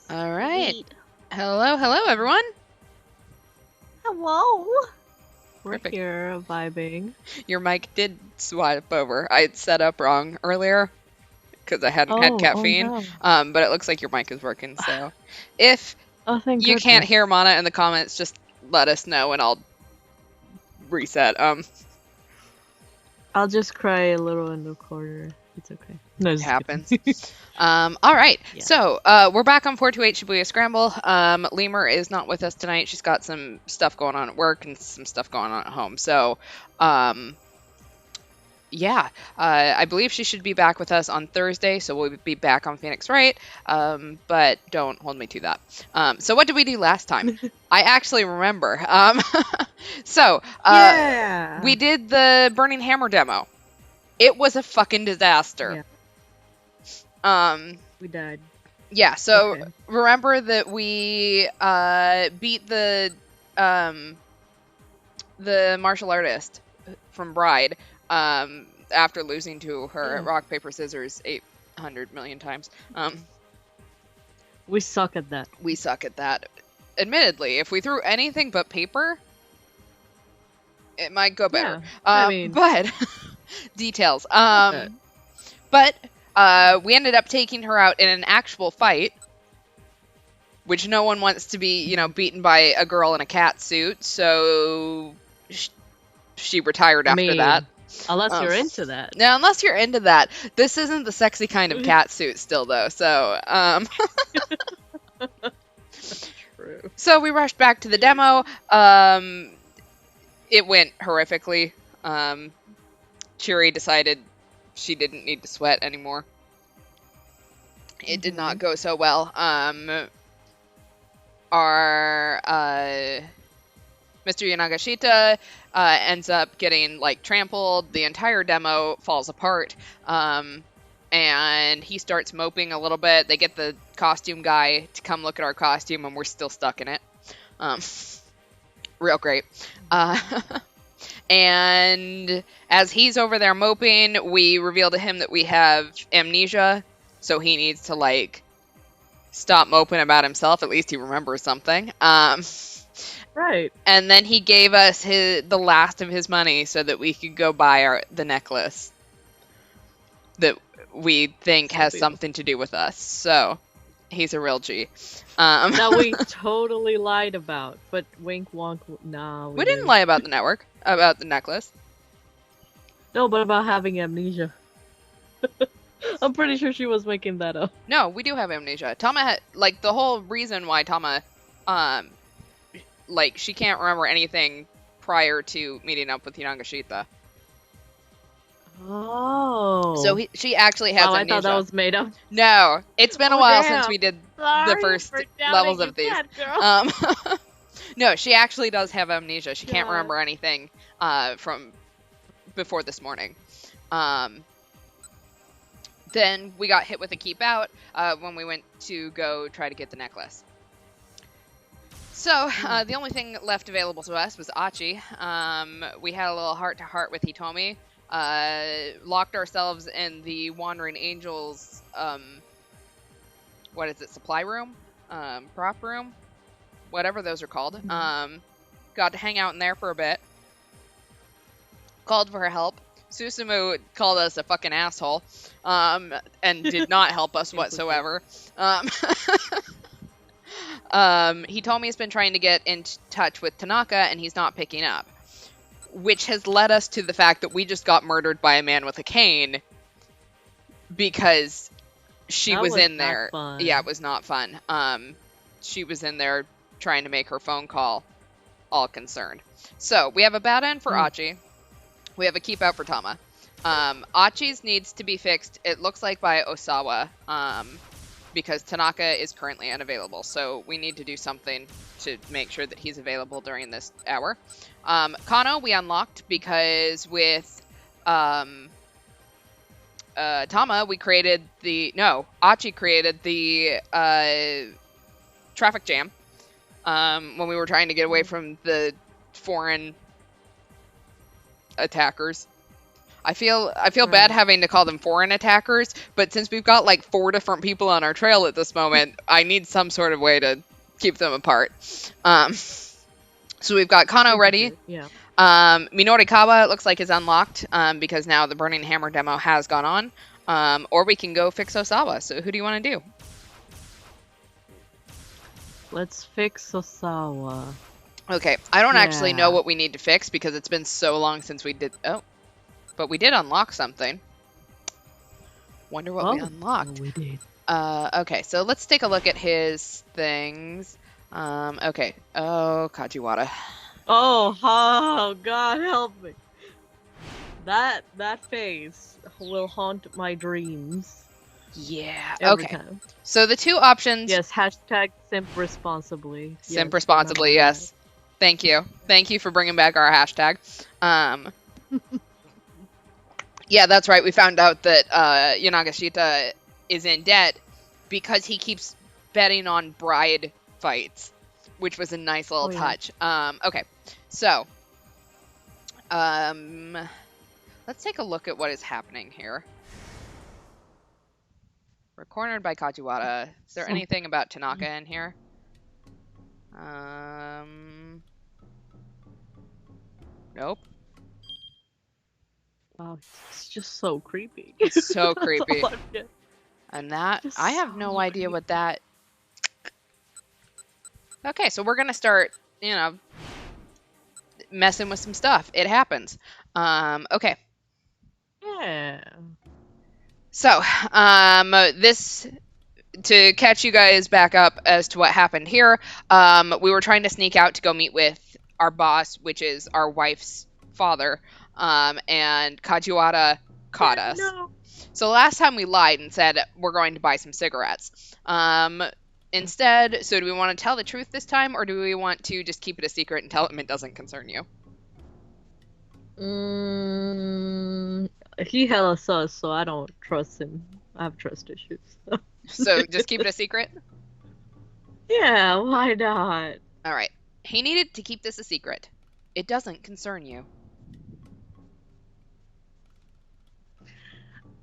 All right. Sweet. Hello, everyone. Hello. We're Perfect. here vibing. Your mic did swipe over. I had set up wrong earlier because I hadn't had Oh caffeine. no. But it looks like your mic is working. So if Oh, thank you can't goodness. hear Mana in the comments, just let us know and I'll reset. I'll just cry a little in the corner. It's okay. No, just Happens. kidding. All right. Yeah. So we're back on 428 Shibuya Scramble. Lemur is not with us tonight. She's got some stuff going on at work and some stuff going on at home. So yeah, I believe she should be back with us on Thursday, so we'll be back on Phoenix Wright, but don't hold me to that. So what did we do last time? I actually remember. So Yeah. we did the Burning Hammer demo. It was a fucking disaster. Yeah. We died. Yeah, so Okay. remember that we beat the martial artist from Bride after losing to her at rock paper scissors 800 million times. We suck at that. We suck at that. Admittedly, if we threw anything but paper, it might go better. Yeah. I mean, but details. okay. But we ended up taking her out in an actual fight, which no one wants to be, beaten by a girl in a cat suit. So she retired after that. Unless you're into that. Now, unless you're into that. This isn't the sexy kind of cat suit still, though. So, True. so we rushed back to the demo. It went horrifically. Chiri decided she didn't need to sweat anymore. It did not go so well. Our Mr. Yanagashita ends up getting trampled. The entire demo falls apart. And he starts moping a little bit. They get the costume guy to come look at our costume, and we're still stuck in it. Real great. And as he's over there moping, we reveal to him that we have amnesia, so he needs to stop moping about himself. At least he remembers something. Right. And then he gave us the last of his money so that we could go buy the necklace that we think has something to do with us. So he's a real G. That we totally lied about, but wink wonk. Nah, we didn't lie about the network, about the necklace. No, but about having amnesia. I'm pretty sure she was making that up. No, we do have amnesia. Tama had, the whole reason why Tama, she can't remember anything prior to meeting up with Yanagashita. Oh. So she actually has amnesia. I thought that was made up. No, it's been a while since we did the first levels of these. No, she actually does have amnesia. She can't remember anything from before this morning. Then we got hit with a keep out when we went to go try to get the necklace. So the only thing left available to us was Achi. We had a little heart-to-heart with Hitomi. Locked ourselves in the Wandering Angels, what is it, supply room? Prop room? Whatever those are called. Got to hang out in there for a bit. Called for help. Susumu called us a fucking asshole, and did not help us whatsoever. Hitomi has been trying to get in touch with Tanaka, and he's not picking up. Which has led us to the fact that we just got murdered by a man with a cane because she was in there. Yeah, it was not fun. She was in there trying to make her phone call, all concerned. So we have a bad end for Achi. We have a keep out for Tama. Achi's needs to be fixed, it looks like, by Osawa, because Tanaka is currently unavailable. So we need to do something to make sure that he's available during this hour. Kano we unlocked because with Tama we created Achi created the traffic jam when we were trying to get away from the foreign attackers. I feel bad having to call them foreign attackers, but since we've got like 4 different people on our trail at this moment, I need some sort of way to keep them apart. So we've got Kano ready. Yeah. Minorikawa, it looks like, is unlocked because now the Burning Hammer demo has gone on. Or we can go fix Osawa. So who do you want to do? Let's fix Osawa. Okay, I don't actually know what we need to fix because it's been so long since we did... Oh, but we did unlock something. Wonder what we unlocked. We did. Okay, so let's take a look at his things. Okay. Oh, Kajiwara. Oh, God help me. That face will haunt my dreams. Yeah. Every okay. time. So the 2 options. Yes. #simp responsibly. Simp responsibly. Yes. Thank you. Thank you for bringing back our hashtag. Yeah, that's right. We found out that Yanagashita is in debt because he keeps betting on bride fights, which was a nice little touch. Okay, so let's take a look at what is happening here. We're cornered by Kajiwara. Is there anything about Tanaka in here? Nope. Wow, it's just so creepy. It's so creepy. And that, just I have no idea what that... Okay, so we're going to start, messing with some stuff. It happens. Okay. Yeah. So, this... To catch you guys back up as to what happened here, we were trying to sneak out to go meet with our boss, which is our wife's father, and Kajiwara caught us. No. So last time we lied and said we're going to buy some cigarettes. Instead, so do we want to tell the truth this time, or do we want to just keep it a secret and tell him it doesn't concern you? He hella sus, so I don't trust him. I have trust issues. So just keep it a secret? Yeah, why not? All right. He needed to keep this a secret. It doesn't concern you.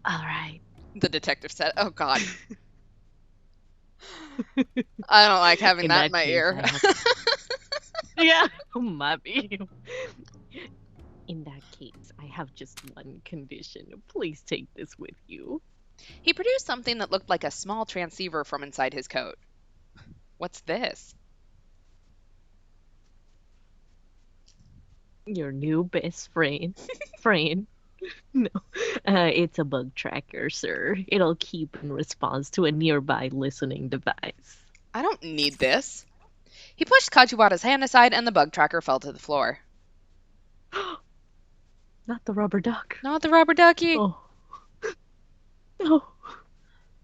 All right. The detective said, oh, God. I don't like having that in my ear. Yeah, might be. In that case, I have just one condition. Please take this with you. He produced something that looked like a small transceiver from inside his coat. What's this? Your new best friend. No, it's a bug tracker, sir. It'll keep in response to a nearby listening device. I don't need this. He pushed Kajiwara's hand aside and the bug tracker fell to the floor. Not the rubber duck. Not the rubber ducky. Oh. No.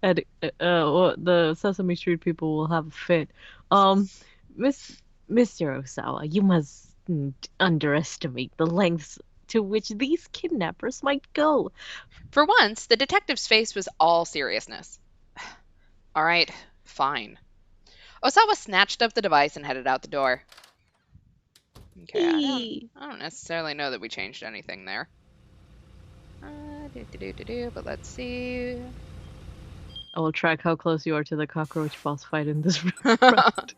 And, the Sesame Street people will have a fit. Mr. Osawa, you mustn't underestimate the lengths to which these kidnappers might go. For once, the detective's face was all seriousness. All right, fine. Osawa snatched up the device and headed out the door. Okay, I don't necessarily know that we changed anything there. But let's see. I will track how close you are to the cockroach boss fight in this round.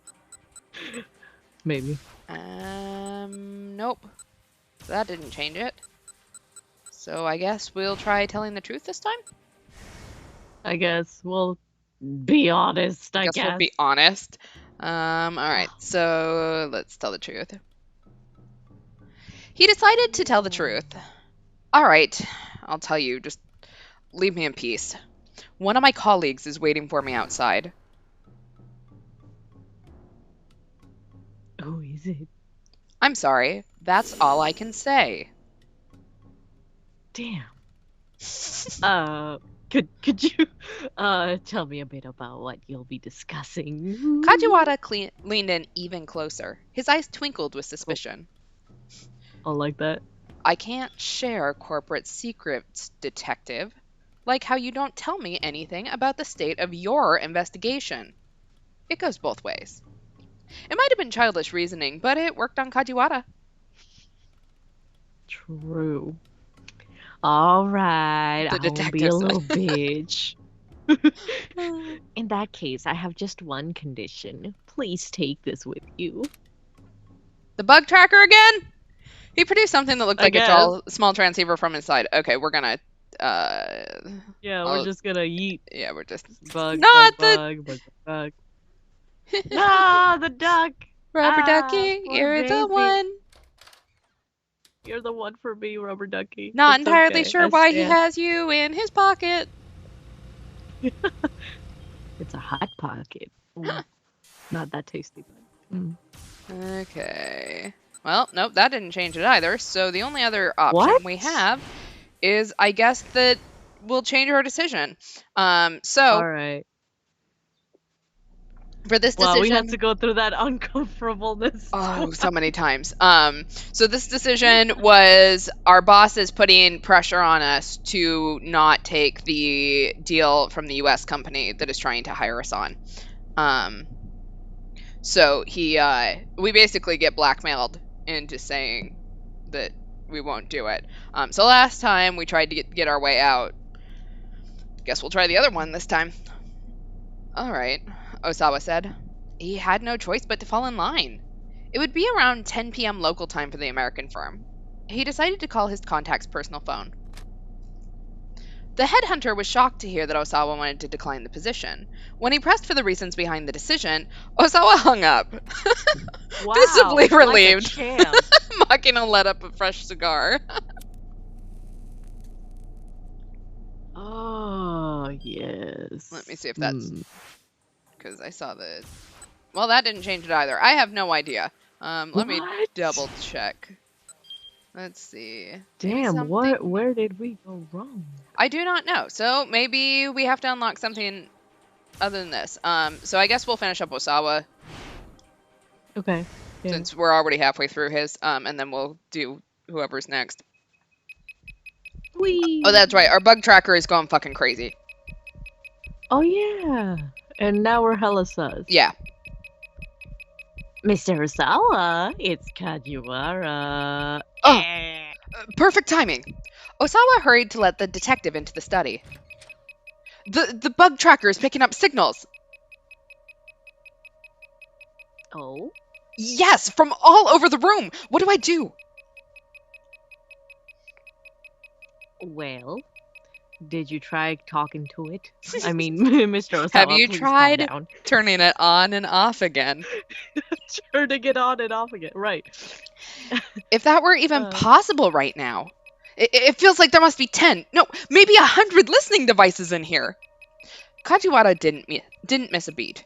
Maybe. Nope. That didn't change it. So I guess we'll try telling the truth this time? I guess we'll be honest, I guess. We'll be honest. Alright, so let's tell the truth. He decided to tell the truth. Alright, I'll tell you, just leave me in peace. One of my colleagues is waiting for me outside. Who is it? I'm sorry, that's all I can say. Damn. Could you tell me a bit about what you'll be discussing? Kajiwara leaned in even closer. His eyes twinkled with suspicion. I like that. I can't share corporate secrets, detective. Like how you don't tell me anything about the state of your investigation. It goes both ways. It might have been childish reasoning, but it worked on Kajiwara. True. All right, The I won't be a detective little said. bitch. In that case, I have just one condition. Please take this with you. The bug tracker again? He produced something that looked I like a guess. small transceiver from his side. Okay, we're gonna. Yeah, we're I'll, just gonna yeet. yeah, we're just Bug, bug, not the bug, bug, bug. No, the duck. rubber Ah, ducky. poor You're the baby. one. You're the one for me, rubber ducky. Not It's entirely okay. sure I why he stand. has you in his pocket. It's a hot pocket. Mm, not that tasty, but. Okay. Well, nope, that didn't change it either. So the only other option What? we have is, I guess, that we'll change our decision. So All right. for this Well, we decision, had to go through that uncomfortableness. oh, so many times. So this decision was our boss is putting pressure on us to not take the deal from the U.S. company that is trying to hire us on. So we basically get blackmailed into saying that we won't do it. So last time we tried to get our way out. Guess we'll try the other one this time. All right, Osawa said. He had no choice but to fall in line. It would be around 10 p.m. local time for the American firm. He decided to call his contact's personal phone. The headhunter was shocked to hear that Osawa wanted to decline the position. When he pressed for the reasons behind the decision, Osawa hung up. Wow, visibly relieved, like a champ. Makino let up a fresh cigar. Oh, yes. Let me see if that's... Because I saw the... Well, that didn't change it either. I have no idea. Let me double check. Let's see. Damn, where did we go wrong? I do not know. So maybe we have to unlock something other than this. So I guess we'll finish up Osawa. Okay. Yeah. Since we're already halfway through his, and then we'll do whoever's next. Whee! Oh, that's right. Our bug tracker is going fucking crazy. Oh, yeah. And now we're hella sus. Yeah. Mr. Osawa, it's Kajiwara. Oh, perfect timing. Osawa hurried to let the detective into the study. The bug tracker is picking up signals. Oh? Yes, from all over the room. What do I do? Well, did you try talking to it? I mean, Mr. Osawa, have you please tried calm down. turning it on and off again? Turning it on and off again, right. If that were even possible right now. It feels like there must be 10, no, maybe 100 listening devices in here. Kajiwara didn't miss a beat.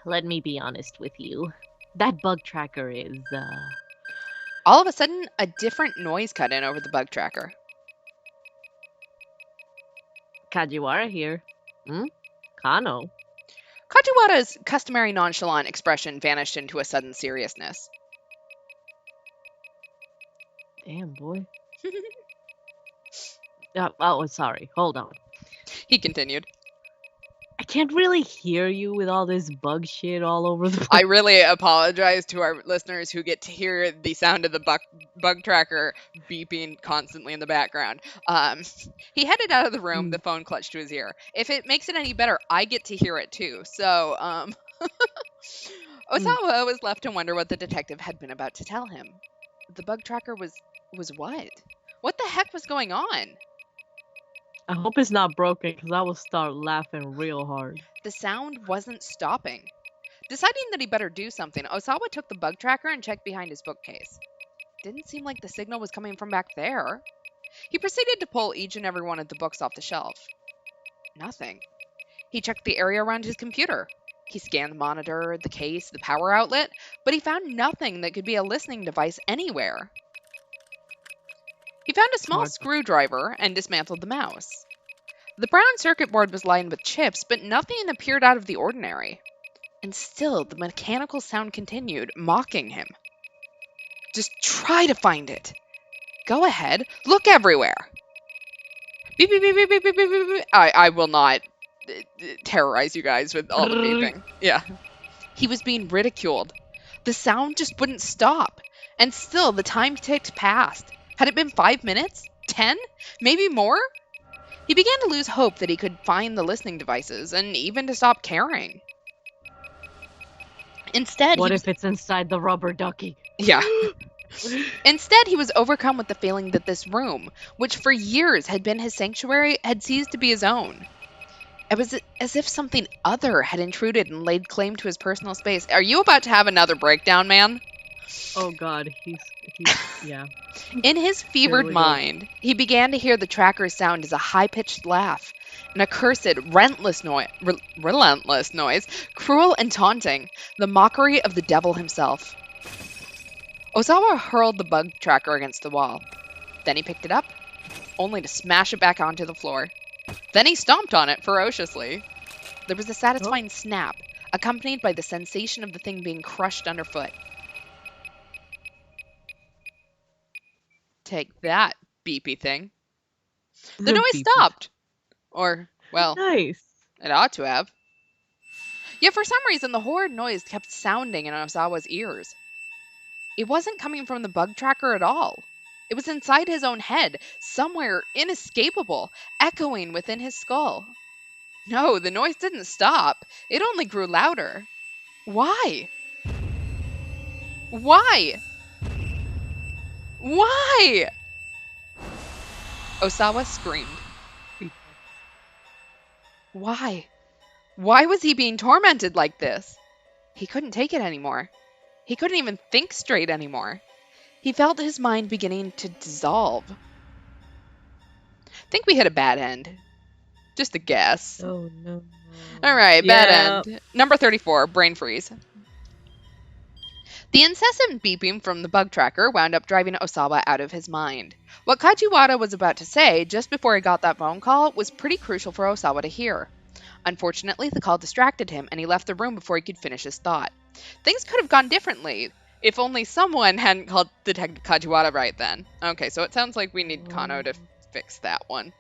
Let me be honest with you. That bug tracker is, All of a sudden, a different noise cut in over the bug tracker. Kajiwara here. Kano. Kajiwara's customary nonchalant expression vanished into a sudden seriousness. Damn, boy. Oh, sorry. Hold on. He continued. I can't really hear you with all this bug shit all over the place. I really apologize to our listeners who get to hear the sound of the bug tracker beeping constantly in the background. He headed out of the room, the phone clutched to his ear. If it makes it any better, I get to hear it too. So, Osawa was left to wonder what the detective had been about to tell him. The bug tracker was what? What the heck was going on? I hope it's not broken, because I will start laughing real hard. The sound wasn't stopping. Deciding that he better do something, Osawa took the bug tracker and checked behind his bookcase. Didn't seem like the signal was coming from back there. He proceeded to pull each and every one of the books off the shelf. Nothing. He checked the area around his computer. He scanned the monitor, the case, the power outlet, but he found nothing that could be a listening device anywhere. He found a small screwdriver and dismantled the mouse. The brown circuit board was lined with chips, but nothing appeared out of the ordinary. And still, the mechanical sound continued, mocking him. Just try to find it. Go ahead, look everywhere. Beep, beep, beep, beep, beep, beep, beep, beep. I will not terrorize you guys with all the beeping. Yeah. He was being ridiculed. The sound just wouldn't stop. And still, the time ticked past. Had it been 5 minutes? 10? Maybe more? He began to lose hope that he could find the listening devices, and even to stop caring. Instead, what if it's inside the rubber ducky? Yeah. Instead, he was overcome with the feeling that this room, which for years had been his sanctuary, had ceased to be his own. It was as if something other had intruded and laid claim to his personal space. Are you about to have another breakdown, man? Oh God, he's yeah. In his fevered mind, he began to hear the tracker's sound as a high-pitched laugh, an accursed, relentless noise, cruel and taunting, the mockery of the devil himself. Osawa hurled the bug tracker against the wall. Then he picked it up, only to smash it back onto the floor. Then he stomped on it ferociously. There was a satisfying snap, accompanied by the sensation of the thing being crushed underfoot. Take that, beepy thing. The noise stopped. Or, well, nice. It ought to have. Yet for some reason, the horrid noise kept sounding in Osawa's ears. It wasn't coming from the bug tracker at all. It was inside his own head, somewhere inescapable, echoing within his skull. No, the noise didn't stop. It only grew louder. Why? Why? Why? Osawa screamed. Why? Why was he being tormented like this? He couldn't take it anymore. He couldn't even think straight anymore. He felt his mind beginning to dissolve. Think we hit a bad end. Just a guess. Oh, no. All right, bad end. Number 34, brain freeze. The incessant beeping from the bug tracker wound up driving Osawa out of his mind. What Kajiwara was about to say just before he got that phone call was pretty crucial for Osawa to hear. Unfortunately, the call distracted him, and he left the room before he could finish his thought. Things could have gone differently, if only someone hadn't called Detective Kajiwara right then. Okay, so it sounds like we need Kano to fix that one.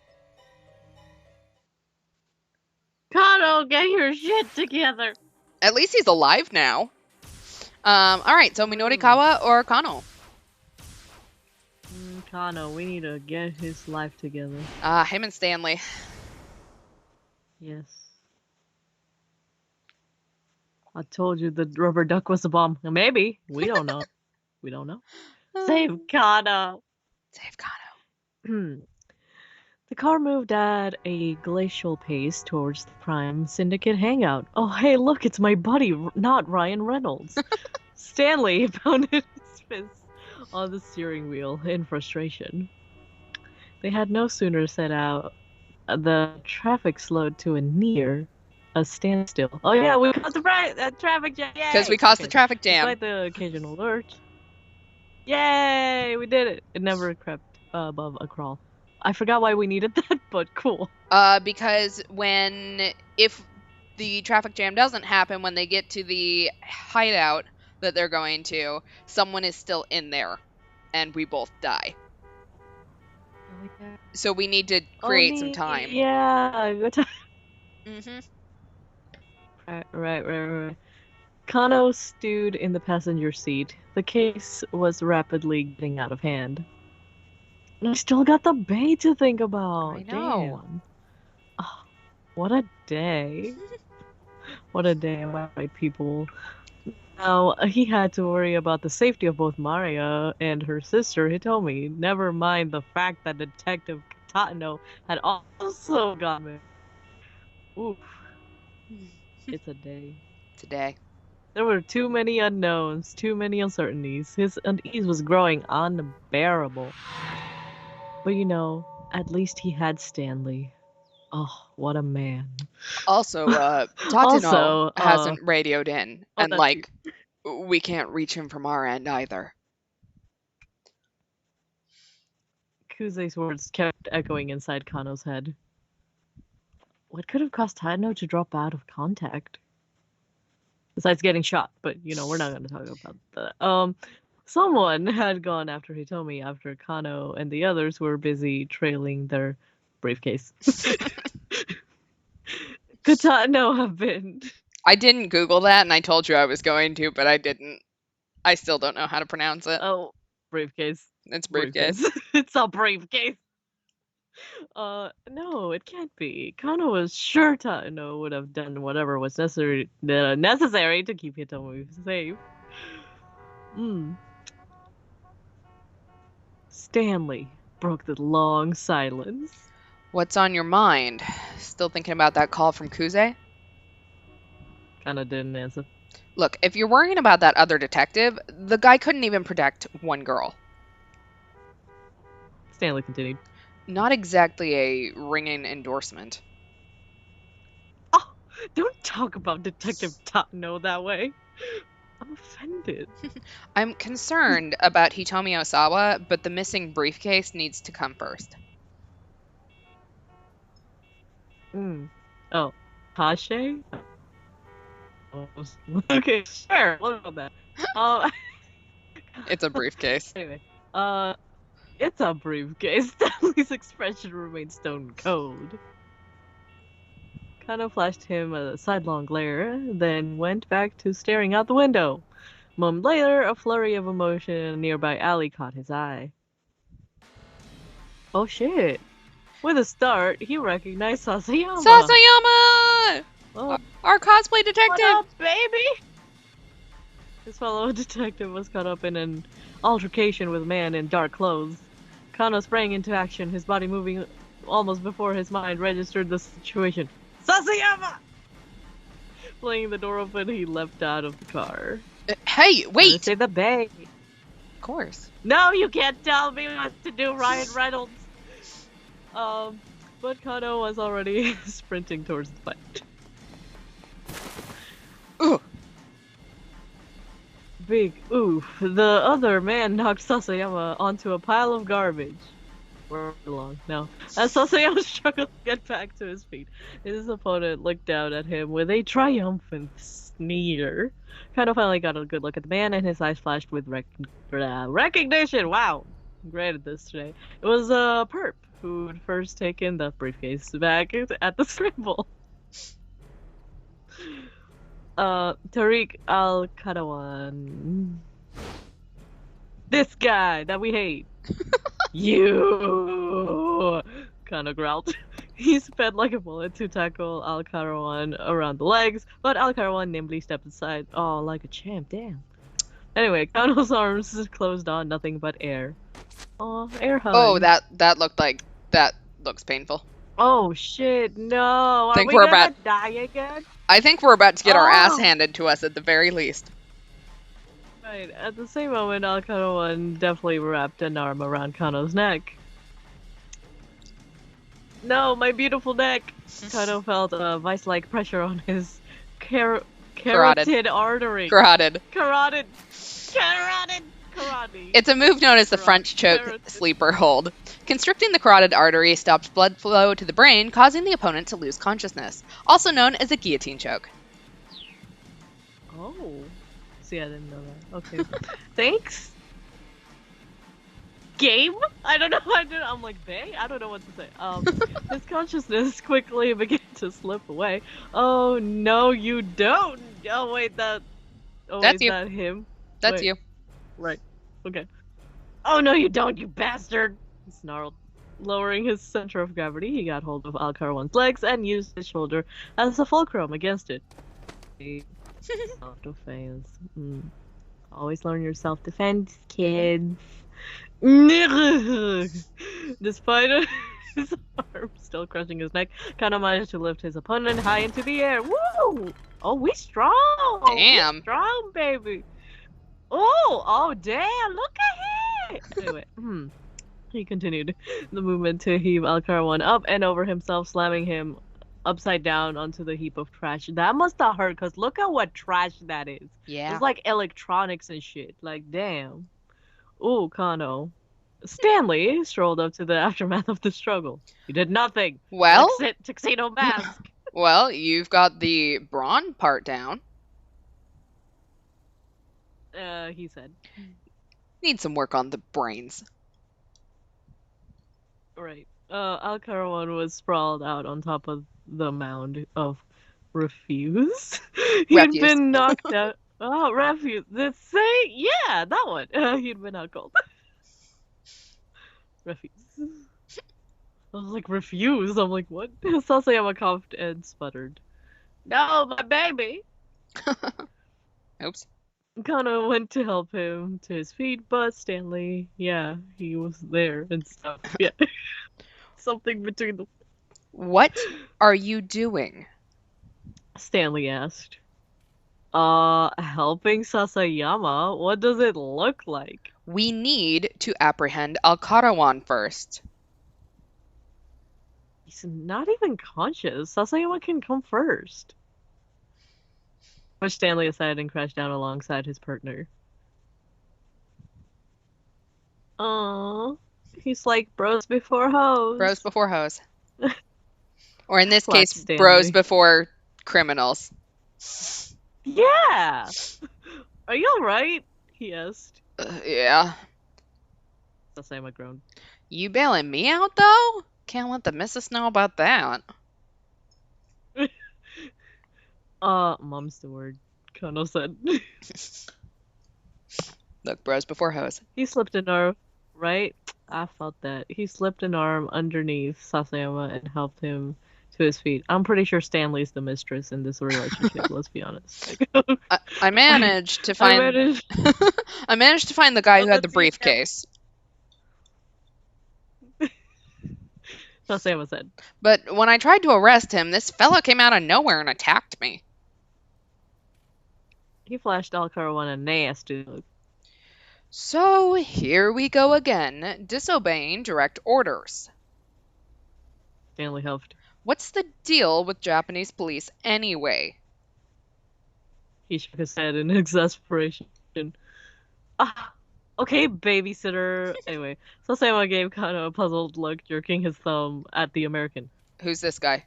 Kano, get your shit together! At least he's alive now. Alright, so Minorikawa or Kano? Kano, we need to get his life together. Him and Stanley. Yes. I told you the rubber duck was a bomb. Maybe. We don't know. We don't know. Save Kano. Save Kano. The car moved at a glacial pace towards the Prime Syndicate hangout. Oh, hey, look, it's my buddy, not Ryan Reynolds. Stanley pounded his fist on the steering wheel in frustration. They had no sooner set out. The traffic slowed to a standstill. Oh yeah, we caused the traffic jam. Because we caused the traffic jam. Despite the occasional lurch. Yay, we did it. It never crept above a crawl. I forgot why we needed that, but cool. Because if the traffic jam doesn't happen when they get to the hideout that they're going to, someone is still in there, and we both die. So we need to create some time. Yeah, good time. Mm-hmm. Right. Kano stewed in the passenger seat. The case was rapidly getting out of hand. I still got the bay to think about. I know. Damn. Oh, what a day. What a day, am I right, people? Now, he had to worry about the safety of both Maria and her sister Hitomi. Never mind the fact that Detective Tatano had also got me. Oof. It's a day. It's a day. There were too many unknowns, too many uncertainties. His unease was growing unbearable. But at least he had Stanley. Oh, what a man. Also, Tatano hasn't radioed in, and we can't reach him from our end either. Kuze's words kept echoing inside Kano's head. What could have caused Tatano to drop out of contact? Besides getting shot, but we're not going to talk about that. Someone had gone after Hitomi after Kano and the others were busy trailing their briefcase. Could Tatano have been? I didn't Google that, and I told you I was going to, but I didn't. I still don't know how to pronounce it. Oh, briefcase. It's briefcase. It's a briefcase. No, it can't be. Kano was sure Tano would have done whatever was necessary to keep Hitomi safe. Stanley broke the long silence. What's on your mind? Still thinking about that call from Kuze? Kano didn't answer. Look, if you're worrying about that other detective, the guy couldn't even protect one girl. Stanley continued. Not exactly a ringing endorsement. Oh, don't talk about Detective Tano that way. I'm offended. I'm concerned about Hitomi Osawa, but the missing briefcase needs to come first. Oh, Hashe? Okay, sure. What about that? It's a briefcase. Anyway, it's a briefcase. Stanley's expression remained stone cold. Kano flashed him a sidelong glare, then went back to staring out the window. A moment later, a flurry of emotion in a nearby alley caught his eye. Oh shit. With a start, he recognized Sasayama! Sasayama! Oh. Our cosplay detective! What up, baby? His fellow detective was caught up in an altercation with a man in dark clothes. Kano sprang into action, his body moving almost before his mind registered the situation. Sasayama! Flinging the door open, he leapt out of the car. Hey, wait! Say the bay. Of course. No, you can't tell me what to do, Ryan Reynolds. But Kano was already sprinting towards the fight. Ooh. Big oof. The other man knocked Sasayama onto a pile of garbage. Where it belonged now. As Sasayama struggled to get back to his feet, his opponent looked down at him with a triumphant sneer. Kano finally got a good look at the man, and his eyes flashed with recognition. Wow, I'm great at this today. It was Perp who'd first taken the briefcase back at the Scramble. Tariq Al-Kadawan. This guy that we hate. You! Kano growled. He sped like a bullet to tackle Al-Karawan around the legs, but Al-Karawan nimbly stepped aside. Oh, like a champ, damn. Anyway, Kano's arms closed on nothing but air. Oh, air hug. Oh, that looks painful. Oh shit, no. Are we gonna die again? I think we're about to get our ass handed to us at the very least. Right, at the same moment, Al-Karawan definitely wrapped an arm around Kano's neck. No, my beautiful neck! Kano felt a vice-like pressure on his carotid artery. Carotid. It's a move known as the French choke sleeper hold. Constricting the carotid artery stops blood flow to the brain, causing the opponent to lose consciousness. Also known as a guillotine choke. Oh. See, I didn't know that. Okay. Thanks. Game? I don't know. I'm like, Bay? I don't know what to say. His consciousness quickly began to slip away. Oh, no, you don't. Oh, wait, that's you. That him? That's you. Right. Okay. Oh, no, you don't, you bastard! He snarled. Lowering his center of gravity, he got hold of Al-Karawan's legs and used his shoulder as a fulcrum against it. Self-defense. Always learn your self-defense, kids. Despite his arm still crushing his neck, Kano managed to lift his opponent high into the air. Woo! Oh, we strong! Damn! We strong, baby! Oh, damn! Look at him! Anyway, he continued the movement to heave Al-Karawan up and over himself, slamming him upside down onto the heap of trash. That must have hurt, because look at what trash that is. Yeah. It's like electronics and shit. Like, damn. Ooh, Kano. Stanley strolled up to the aftermath of the struggle. He did nothing. Well? Tuxedo mask. Well, you've got the brawn part down. He said. Need some work on the brains. Right. Al-Karawan was sprawled out on top of the mound of refuse. He'd been knocked out. Oh, refuse. Yeah, that one. He'd been out cold. Refuse. I was like, refuse? I'm like, what? Sasayama coughed and sputtered. No, my baby! Oops. Kana went to help him to his feet, but Stanley, yeah, he was there and stuff. Yeah. Something between the... What are you doing? Stanley asked. Helping Sasayama? What does it look like? We need to apprehend Alcarawan first. He's not even conscious. Sasayama can come first. Pushed Stanley aside and crashed down alongside his partner. Aww. He's like bros before hoes. Bros before hoes. Or in this Slapped case, Stanley. bros before criminals. Yeah! Are you alright? He asked. Yeah. Sasayama groaned. You bailing me out, though? Can't let the missus know about that. Mom's the word, Kono said. Look, bros before hoes. He slipped an arm, right? I felt that. He slipped an arm underneath Sasayama and helped him to his feet. I'm pretty sure Stanley's the mistress in this relationship, let's be honest. I managed to find I managed to find the guy who had the briefcase. Sasayama said. But when I tried to arrest him, this fella came out of nowhere and attacked me. He flashed Alcarawan a nasty look. So here we go again, disobeying direct orders. Stanley huffed. What's the deal with Japanese police anyway? He shook his head in exasperation. Okay, babysitter. Anyway, Sasayama gave Kano a puzzled look, jerking his thumb at the American. Who's this guy?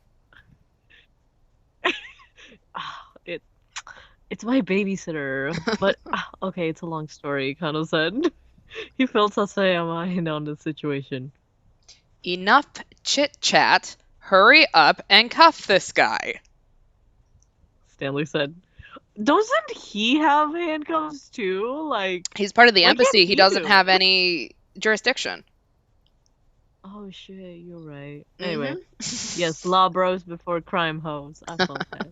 It's my babysitter. But, okay, it's a long story, Kano said. He filled Sasayama in on the situation. Enough chit-chat. Hurry up and cuff this guy. Stanley said. Doesn't he have handcuffs too? Like, he's part of the embassy. He doesn't have any jurisdiction. Oh shit, you're right. Anyway, yes, law bros before crime hoes. I felt that.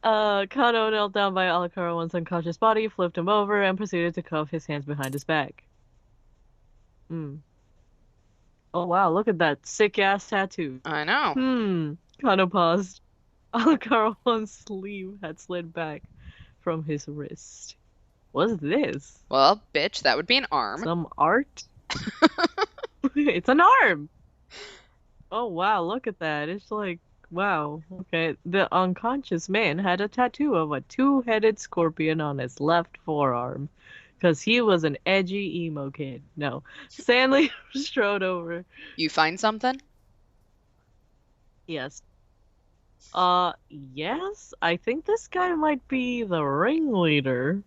Kano knelt down by Alcarawan's unconscious body, flipped him over, and proceeded to cuff his hands behind his back. Oh wow, look at that sick-ass tattoo. I know. Kano paused. Alcarawan's sleeve had slid back from his wrist. What's this? Well, bitch, that would be an arm. Some art? It's an arm! Oh wow, look at that. It's like, wow. Okay, the unconscious man had a tattoo of a two-headed scorpion on his left forearm. Because he was an edgy emo kid. No. Stanley strode over. You find something? Yes. Yes? I think this guy might be the ringleader.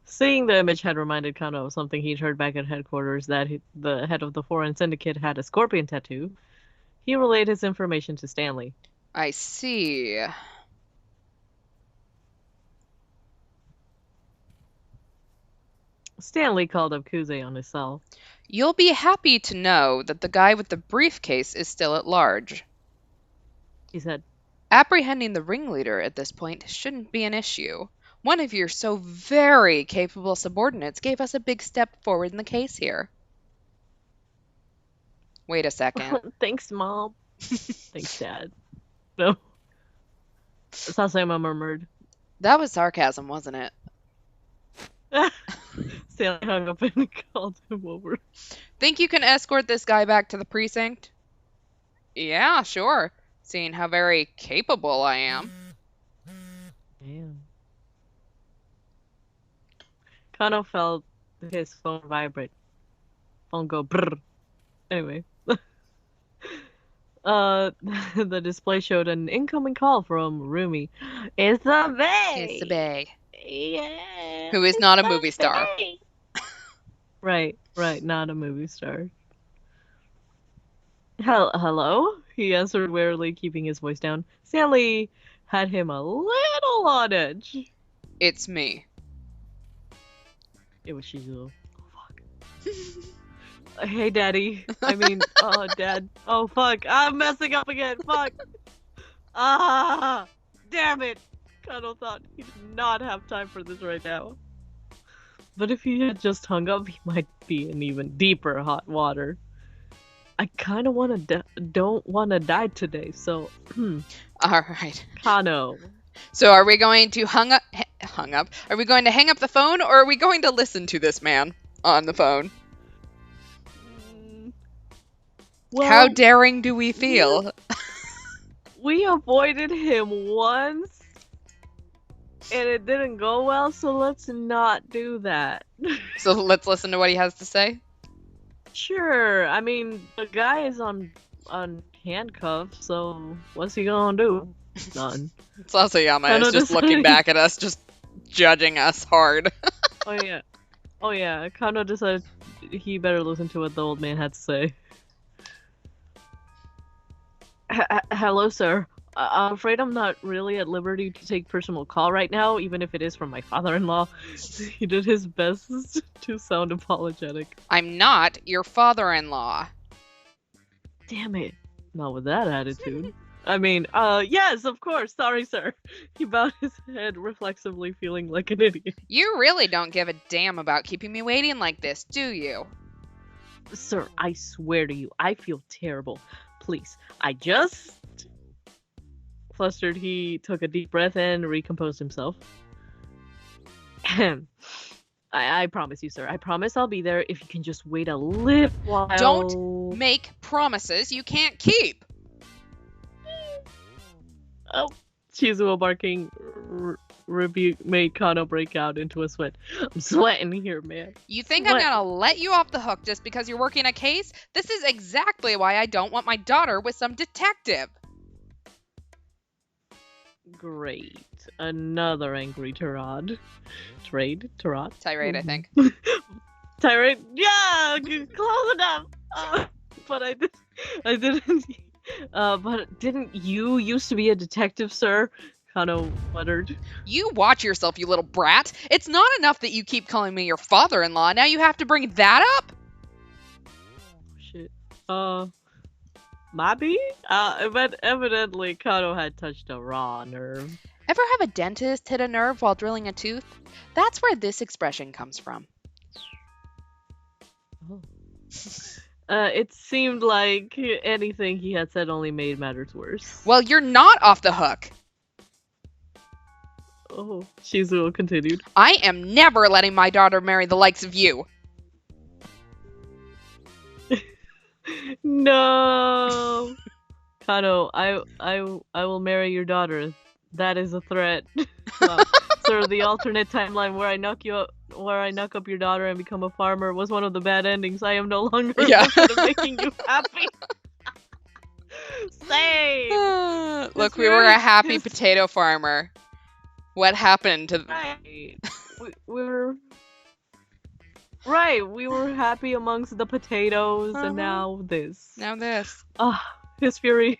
Seeing the image had reminded Kano of something he'd heard back at headquarters, that the head of the foreign syndicate had a scorpion tattoo. He relayed his information to Stanley. I see. Stanley called up Kuze on his cell. You'll be happy to know that the guy with the briefcase is still at large. He said. Apprehending the ringleader at this point shouldn't be an issue. One of your so very capable subordinates gave us a big step forward in the case here. Wait a second. Thanks, Mom. Thanks, Dad. No. Sasayama murmured. That was sarcasm, wasn't it? Stanley hung up and called him over. Think you can escort this guy back to the precinct? Yeah, sure. Seeing how very capable I am. Damn. Kano felt his phone vibrate. Phone go brrr. Anyway. The display showed an incoming call from Rumi. It's the Bay! It's the Bay. Yeah. Who is not a movie star. Right, not a movie star. Hello? He answered warily, keeping his voice down. Stanley had him a little on edge. It's me. It was Shizuo. Oh, fuck. Hey, Daddy. I mean, Dad. Oh, fuck. I'm messing up again. Fuck. Ah! Damn it! Kano thought he did not have time for this right now. But if he had just hung up, he might be in even deeper hot water. I kind of don't want to die today, so... All right. Kano. So are we going to hung up? Are we going to hang up the phone, or are we going to listen to this man on the phone? Well, how daring do we feel? We avoided him once, and it didn't go well, so let's not do that. So let's listen to what he has to say? Sure. I mean, the guy is on handcuffs, so what's he gonna do? None. Sasayama is just looking back at us, just judging us hard. Oh yeah. Kano decided he better listen to what the old man had to say. Hello, sir. I'm afraid I'm not really at liberty to take personal call right now, even if it is from my father-in-law. He did his best to sound apologetic. I'm not your father-in-law. Damn it. Not with that attitude. I mean, yes, of course. Sorry, sir. He bowed his head reflexively, feeling like an idiot. You really don't give a damn about keeping me waiting like this, do you? Sir, I swear to you, I feel terrible. Please, I just... Flustered, he took a deep breath and recomposed himself. I promise you, sir. I promise I'll be there if you can just wait a little while. Don't make promises you can't keep. Oh, Shizuo barking rebuke made Kano break out into a sweat. I'm sweating here, man. You think I'm gonna let you off the hook just because you're working a case? This is exactly why I don't want my daughter with some detective. Great. Another angry tirade. Tirade, I think. Tirade? Yeah! Close enough! But I didn't... but didn't you used to be a detective, sir? Kano muttered. You watch yourself, you little brat. It's not enough that you keep calling me your father-in-law. Now you have to bring that up? Shit. Maybe? But evidently Kano had touched a raw nerve. Ever have a dentist hit a nerve while drilling a tooth? That's where this expression comes from. Oh. It seemed like anything he had said only made matters worse. Well, you're not off the hook. Oh, Shizuo continued. I am never letting my daughter marry the likes of you. No. Kano, I will marry your daughter. That is a threat. Sir, the alternate timeline where I knock up your daughter and become a farmer was one of the bad endings. I am no longer of making you happy. Same. Look, we were a happy potato farmer. What happened to... Right. We were happy amongst the potatoes, and now this. His fury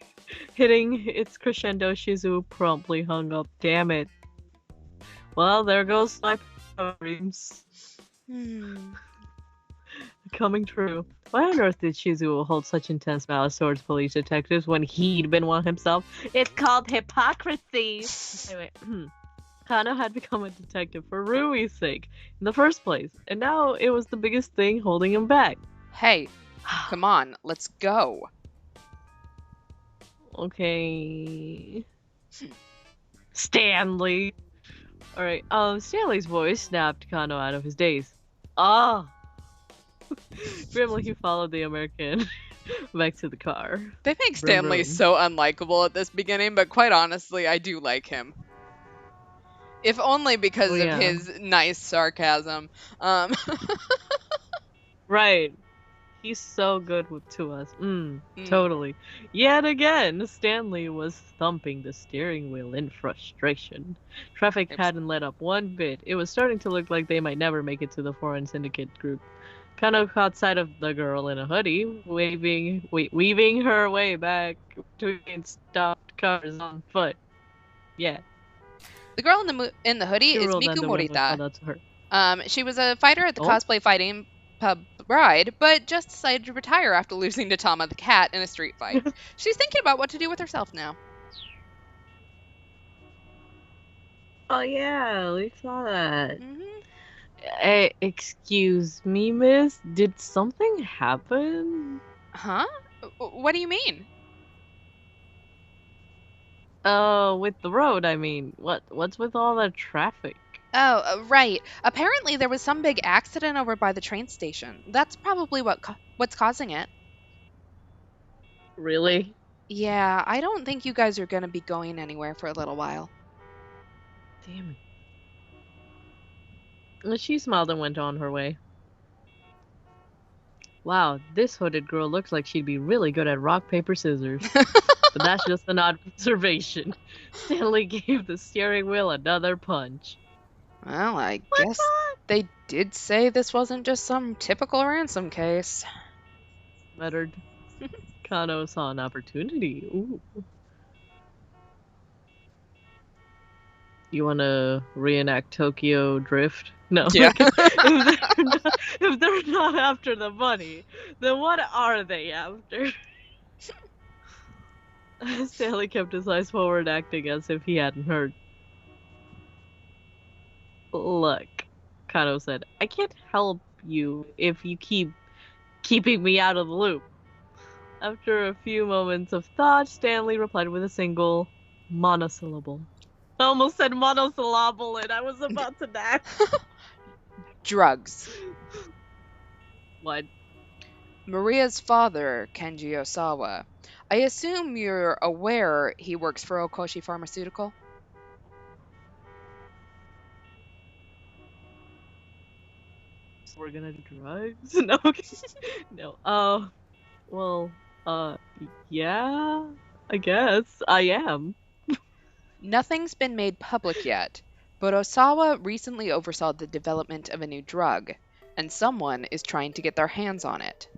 hitting its crescendo, Shizu promptly hung up. Damn it. Well, there goes my dreams. Coming true. Why on earth did Shizuo hold such intense malice towards police detectives when he'd been one himself? It's called hypocrisy! Anyway, Kano had become a detective for Rui's sake in the first place, and now it was the biggest thing holding him back. Hey, come on, let's go. Okay. Stanley! Alright, Stanley's voice snapped Kano out of his daze. Grimly, he followed the American back to the car. They make Stanley so unlikable at this beginning, but quite honestly, I do like him. If only because of his nice sarcasm. Right. He's so good to us. Totally. Yet again, Stanley was thumping the steering wheel in frustration. Traffic hadn't let up one bit. It was starting to look like they might never make it to the foreign syndicate group. Kano caught sight of the girl in a hoodie, weaving her way back between stopped cars on foot. Yeah. The girl in the hoodie is Miku Morita. That's her. She was a fighter at the Oh? cosplay fighting pub Ride, but just decided to retire after losing to Tama the cat in a street fight. She's thinking about what to do with herself now. Oh yeah, we saw that. Hmm. Excuse me, miss? Did something happen? Huh? What do you mean? With the road, I mean. What's with all that traffic? Oh, right. Apparently there was some big accident over by the train station. That's probably what's causing it. Really? Yeah, I don't think you guys are going to be going anywhere for a little while. Damn it. She smiled and went on her way. Wow, this hooded girl looks like she'd be really good at rock, paper, scissors. But that's just an observation. Stanley gave the steering wheel another punch. Well, I What guess they did say this wasn't just some typical ransom case. muttered. Kano saw an opportunity. Ooh. You want to reenact Tokyo Drift? No. Yeah. If they're not after the money, then what are they after? Stanley kept his eyes forward, acting as if he hadn't heard. Look, Kano said, I can't help you if you keep keeping me out of the loop. After a few moments of thought, Stanley replied with a single monosyllable. I almost said monosyllable and I was about to die. Drugs. What? Maria's father, Kenji Osawa. I assume you're aware he works for Okoshi Pharmaceutical? So we're gonna do drugs? No. No. Well, yeah, I guess I am. Nothing's been made public yet, but Osawa recently oversaw the development of a new drug, and someone is trying to get their hands on it.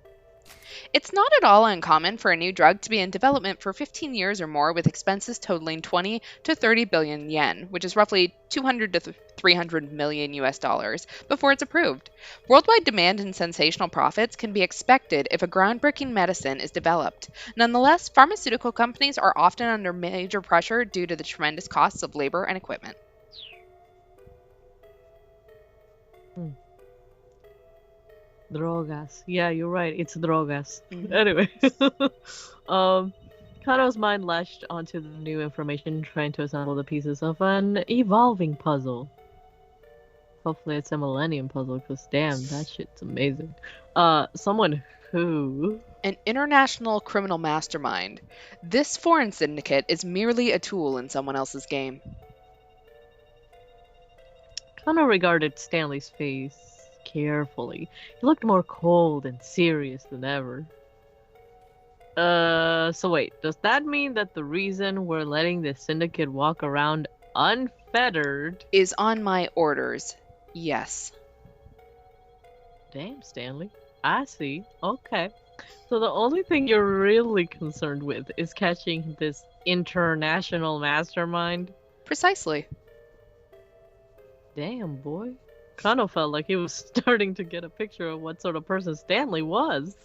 It's not at all uncommon for a new drug to be in development for 15 years or more with expenses totaling 20 to 30 billion yen, which is roughly 200 to 300 million US dollars, before it's approved. Worldwide demand and sensational profits can be expected if a groundbreaking medicine is developed. Nonetheless, pharmaceutical companies are often under major pressure due to the tremendous costs of labor and equipment. Drogas. Yeah, you're right. It's drogas. Mhm. Anyway, Kano's mind latched onto the new information, trying to assemble the pieces of an evolving puzzle. Hopefully, it's a Millennium puzzle, because damn, that shit's amazing. Someone who. An international criminal mastermind. This foreign syndicate is merely a tool in someone else's game. Kano regarded Stanley's face carefully. He looked more cold and serious than ever. So wait, does that mean that the reason we're letting the syndicate walk around unfettered is on my orders? Yes. Damn, Stanley. I see. Okay. So the only thing you're really concerned with is catching this international mastermind? Precisely. Damn, boy. Kano felt like he was starting to get a picture of what sort of person Stanley was.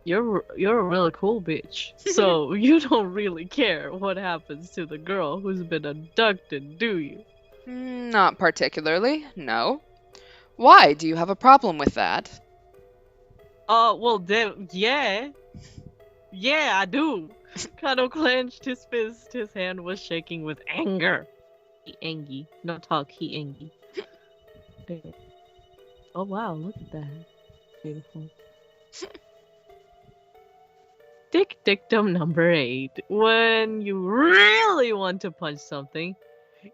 You're a really cool bitch. So you don't really care what happens to the girl who's been abducted, do you? Not particularly, no. Why? Do you have a problem with that? Well, yeah. Yeah, I do. Kano clenched his fist. His hand was shaking with anger. He angy. No talk, he angy. Oh wow, look at that. Beautiful. Dictum number 8. When you really want to punch something,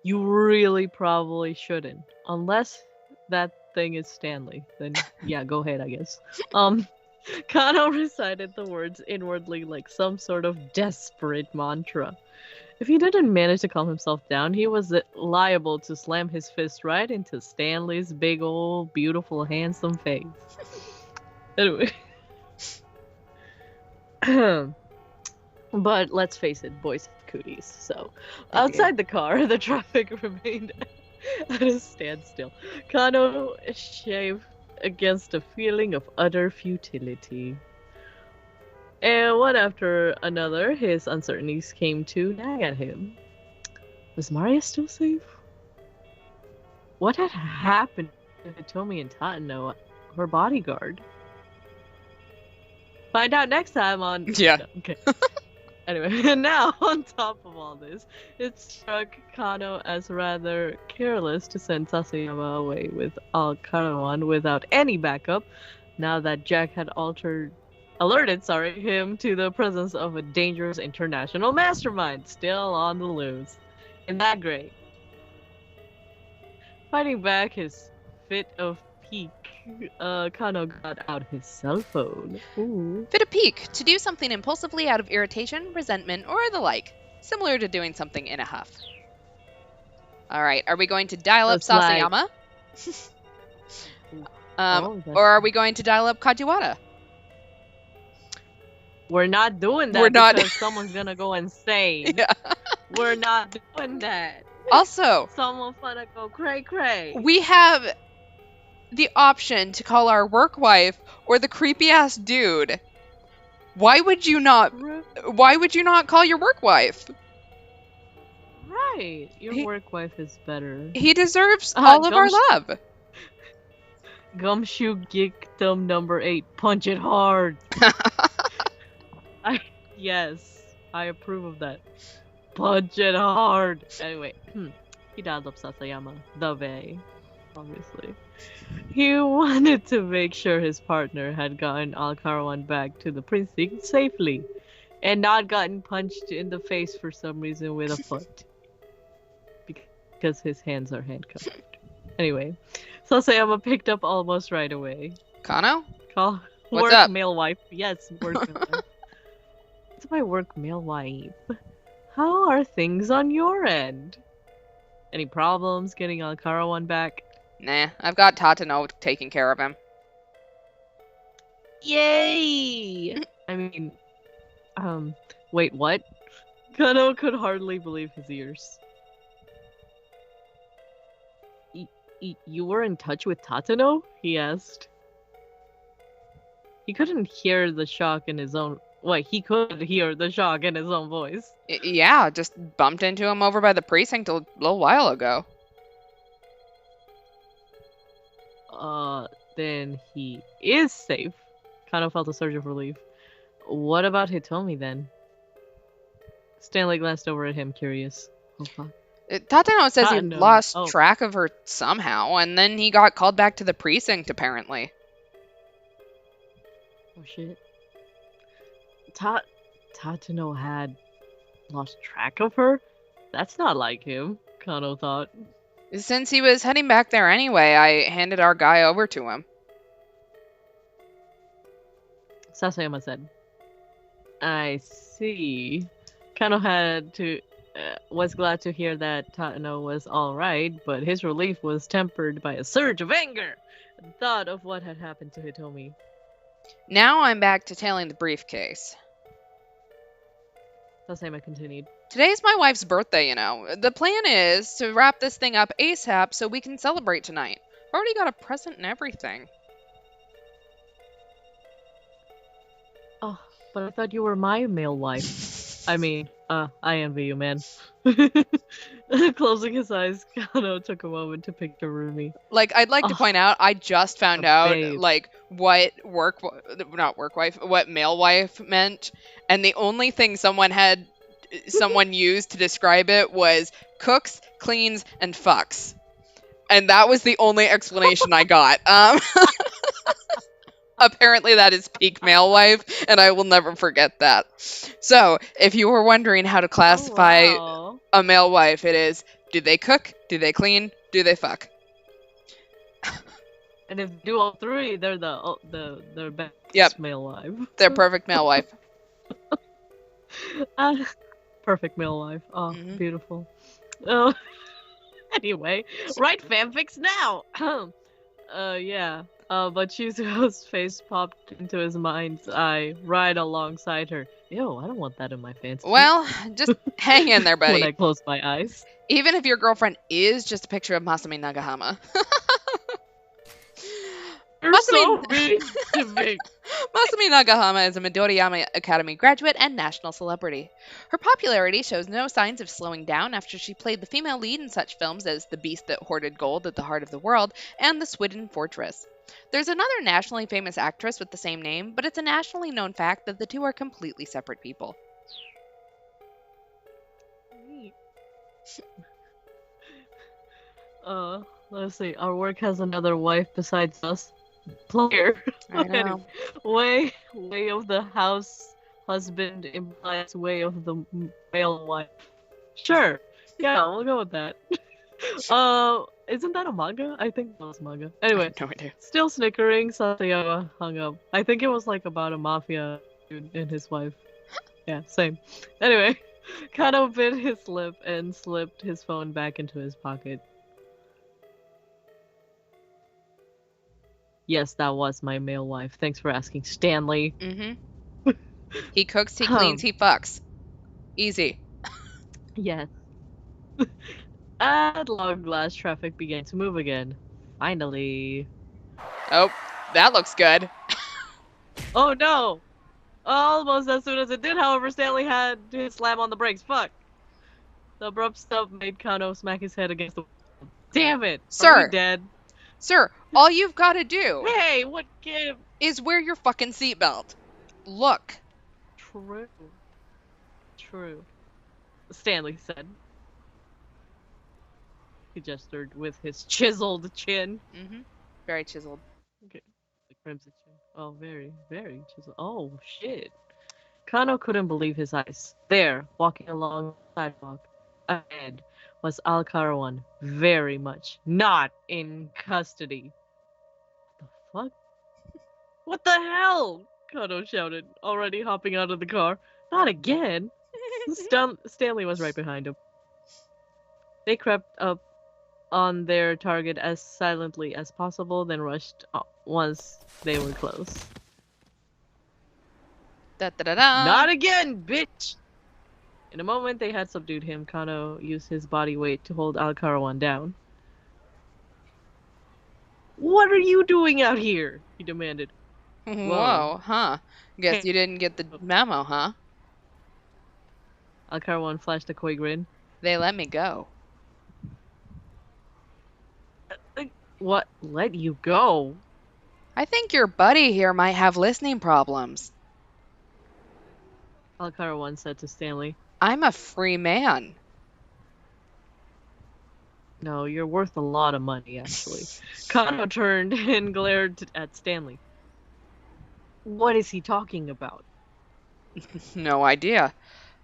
you really probably shouldn't. Unless that thing is Stanley. Then yeah, go ahead, I guess. Kano recited the words inwardly like some sort of desperate mantra. If he didn't manage to calm himself down, he was liable to slam his fist right into Stanley's big old beautiful handsome face. Anyway. But let's face it, boys have cooties. So outside the car, the traffic remained at a standstill. Kano shaved against a feeling of utter futility. And one after another, his uncertainties came to nag at him. Was Maria still safe? What had happened to Hitomi and Tatano, her bodyguard? Find out next time on... Yeah. No, okay. Anyway, now, on top of all this, it struck Kano as rather careless to send Sasayama away with Al-Karawan without any backup, now that Jack had alerted him to the presence of a dangerous international mastermind still on the loose. Isn't that great? Fighting back his fit of pique, Kano got out his cell phone. Ooh. Fit of pique, to do something impulsively out of irritation, resentment, or the like. Similar to doing something in a huff. Alright, are we going to dial up Sasayama? Or are we going to dial up Kajiwara? We're not doing that because someone's gonna go insane. Yeah. We're not doing that. Also, someone finna go cray-cray. We have the option to call our work wife or the creepy ass dude. Why would you not call your work wife? Right. Your work wife is better. He deserves all of our love. Gumshoe Geekdom number 8. Punch it hard. Yes, I approve of that. Punch it hard. Anyway, he dialed up Sasayama, the Bay, obviously. He wanted to make sure his partner had gotten Al-Karawan back to the precinct safely, and not gotten punched in the face for some reason with a foot. Because his hands are handcuffed. Anyway, Sasayama picked up almost right away. Kano? What's up? Male wife. Yes, work male wife. It's my work male wife. How are things on your end? Any problems getting Al-Karawan back? Nah, I've got Tatano taking care of him. Yay! I mean, wait, what? Kano could hardly believe his ears. You were in touch with Tatano? He asked. He couldn't hear the shock in his own... Wait, he could hear the shock in his own voice. Yeah, just bumped into him over by the precinct a little while ago. Then he is safe. Kind of felt a surge of relief. What about Hitomi then? Stanley glanced over at him, curious. Oh, fuck. Tatano says he lost track of her somehow, and then he got called back to the precinct, apparently. Oh, shit. Tatano had lost track of her? That's not like him, Kano thought. Since he was heading back there anyway, I handed our guy over to him. Sasayama said. I see. Kano was glad to hear that Tatano was alright, but his relief was tempered by a surge of anger at the thought of what had happened to Hitomi. Now I'm back to tailing the briefcase. Sasayama continued. Today's my wife's birthday, you know. The plan is to wrap this thing up ASAP so we can celebrate tonight. Already got a present and everything. Oh, but I thought you were my male wife. I mean, I envy you, man. Closing his eyes, Kano took a moment to picture Rumi. Like, I'd like to point out, I just found out, like, what male wife meant, and the only thing someone used to describe it was cooks, cleans, and fucks. And that was the only explanation I got. Apparently that is peak male wife, and I will never forget that. So, if you were wondering how to classify a male wife, it is, do they cook, do they clean, do they fuck? And if they do all three, they're their best male wife. They're perfect male wife. Perfect male wife. Oh, beautiful. Anyway, write fanfics now! Yeah. But Chizuo's face popped into his mind's eye right alongside her. Ew, I don't want that in my fantasy. Well, just hang in there, buddy. When I close my eyes. Even if your girlfriend is just a picture of Masami Nagahama. You're so mean to me. Masami Nagahama is a Midoriyama Academy graduate and national celebrity. Her popularity shows no signs of slowing down after she played the female lead in such films as The Beast That Hoarded Gold at the Heart of the World and The Swidden Fortress. There's another nationally famous actress with the same name, but it's a nationally known fact that the two are completely separate people. Let's see. Our work has another wife besides us. Player. I know. Way of the house husband implies way of the male wife. Sure. Yeah, we'll go with that. Isn't that a manga? I think that was manga. Anyway, no idea. Still snickering, Satayama hung up. I think it was like about a mafia dude and his wife. Yeah, same. Anyway, Kano bit his lip and slipped his phone back into his pocket. Yes, that was my male wife. Thanks for asking, Stanley. Mm-hmm. He cooks, he cleans, he fucks. Easy. Yes. At long last, traffic began to move again. Finally. Oh, that looks good. Oh no! Almost as soon as it did, however, Stanley had to slam on the brakes. Fuck! The abrupt stop made Kano smack his head against the wall. Damn it! Sir! Are we dead? Sir, all you've got to do Hey, what give? Is wear your fucking seatbelt. Look. True. Stanley said. He gestured with his chiseled chin. Mm-hmm. Very chiseled. Okay. The crimson chin. Oh, very, very chiseled. Oh, shit. Kano couldn't believe his eyes. There, walking along the sidewalk ahead, was Al-Karawan, very much not in custody. What the fuck? What the hell? Kano shouted, already hopping out of the car. Not again! Stanley was right behind him. They crept up on their target as silently as possible, then rushed once they were close. Da-da-da-da. Not again, bitch! In a moment they had subdued him, Kano used his body weight to hold Al-Karawan down. What are you doing out here? He demanded. Whoa, huh? Guess you didn't get the memo, huh? Al-Karawan flashed a coy grin. They let me go. What? Let you go? I think your buddy here might have listening problems. Al-Karawan said to Stanley. I'm a free man. No, you're worth a lot of money, actually. Kano turned and glared at Stanley. What is he talking about? No idea.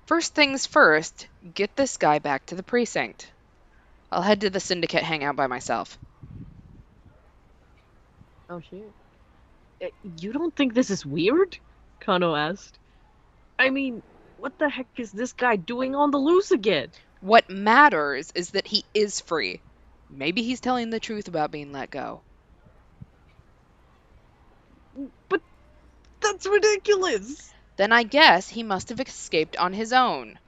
First things first, get this guy back to the precinct. I'll head to the syndicate hangout by myself. Oh, shit. You don't think this is weird? Kano asked. I mean, what the heck is this guy doing on the loose again? What matters is that he is free. Maybe he's telling the truth about being let go. But that's ridiculous! Then I guess he must have escaped on his own.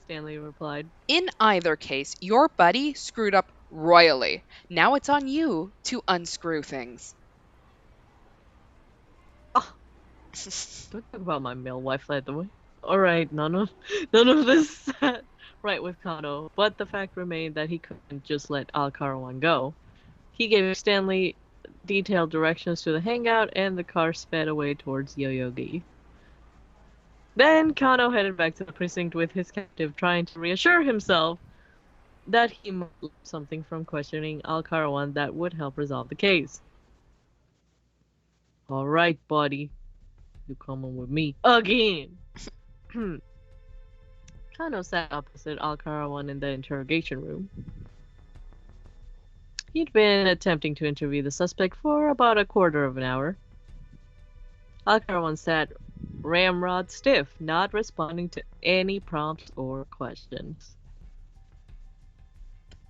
Stanley replied. In either case, your buddy screwed up royally. Now it's on you to unscrew things. Oh. Don't talk about my male wife like the way. Alright, none of this right with Kano, but the fact remained that he couldn't just let Al-Karawan go. He gave Stanley detailed directions to the hangout, and the car sped away towards Yoyogi. Then Kano headed back to the precinct with his captive, trying to reassure himself that he might learn something from questioning Al-Karawan that would help resolve the case. Alright, buddy. You coming with me again. Kano sat opposite Al-Karawan in the interrogation room. He'd been attempting to interview the suspect for about a quarter of an hour. Al-Karawan sat ramrod stiff, not responding to any prompts or questions.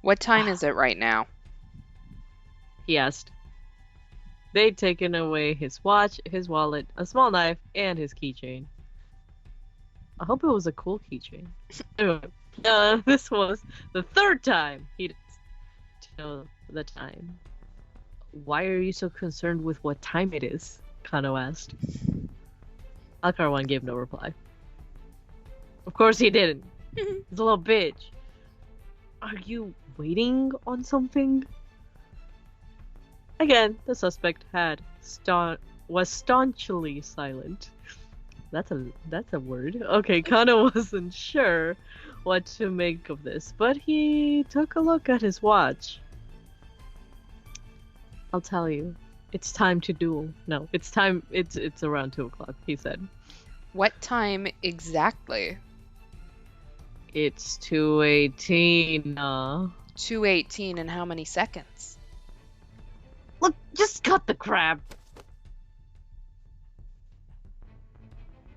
What time is it right now? He asked. They'd taken away his watch, his wallet, a small knife, and his keychain. I hope it was a cool keychain. Anyway, this was the third time he'd know the time. Why are you so concerned with what time it is? Kano asked. Alcarwan gave no reply. Of course he didn't. He's a little bitch. Are you waiting on something? Again, the suspect was staunchly silent. That's a word. Okay, Kano wasn't sure what to make of this, but he took a look at his watch. I'll tell you. It's time to duel. No, it's time. It's around 2 o'clock, he said. What time exactly? It's 2:18. 2:18 in how many seconds? Look, just cut the crap.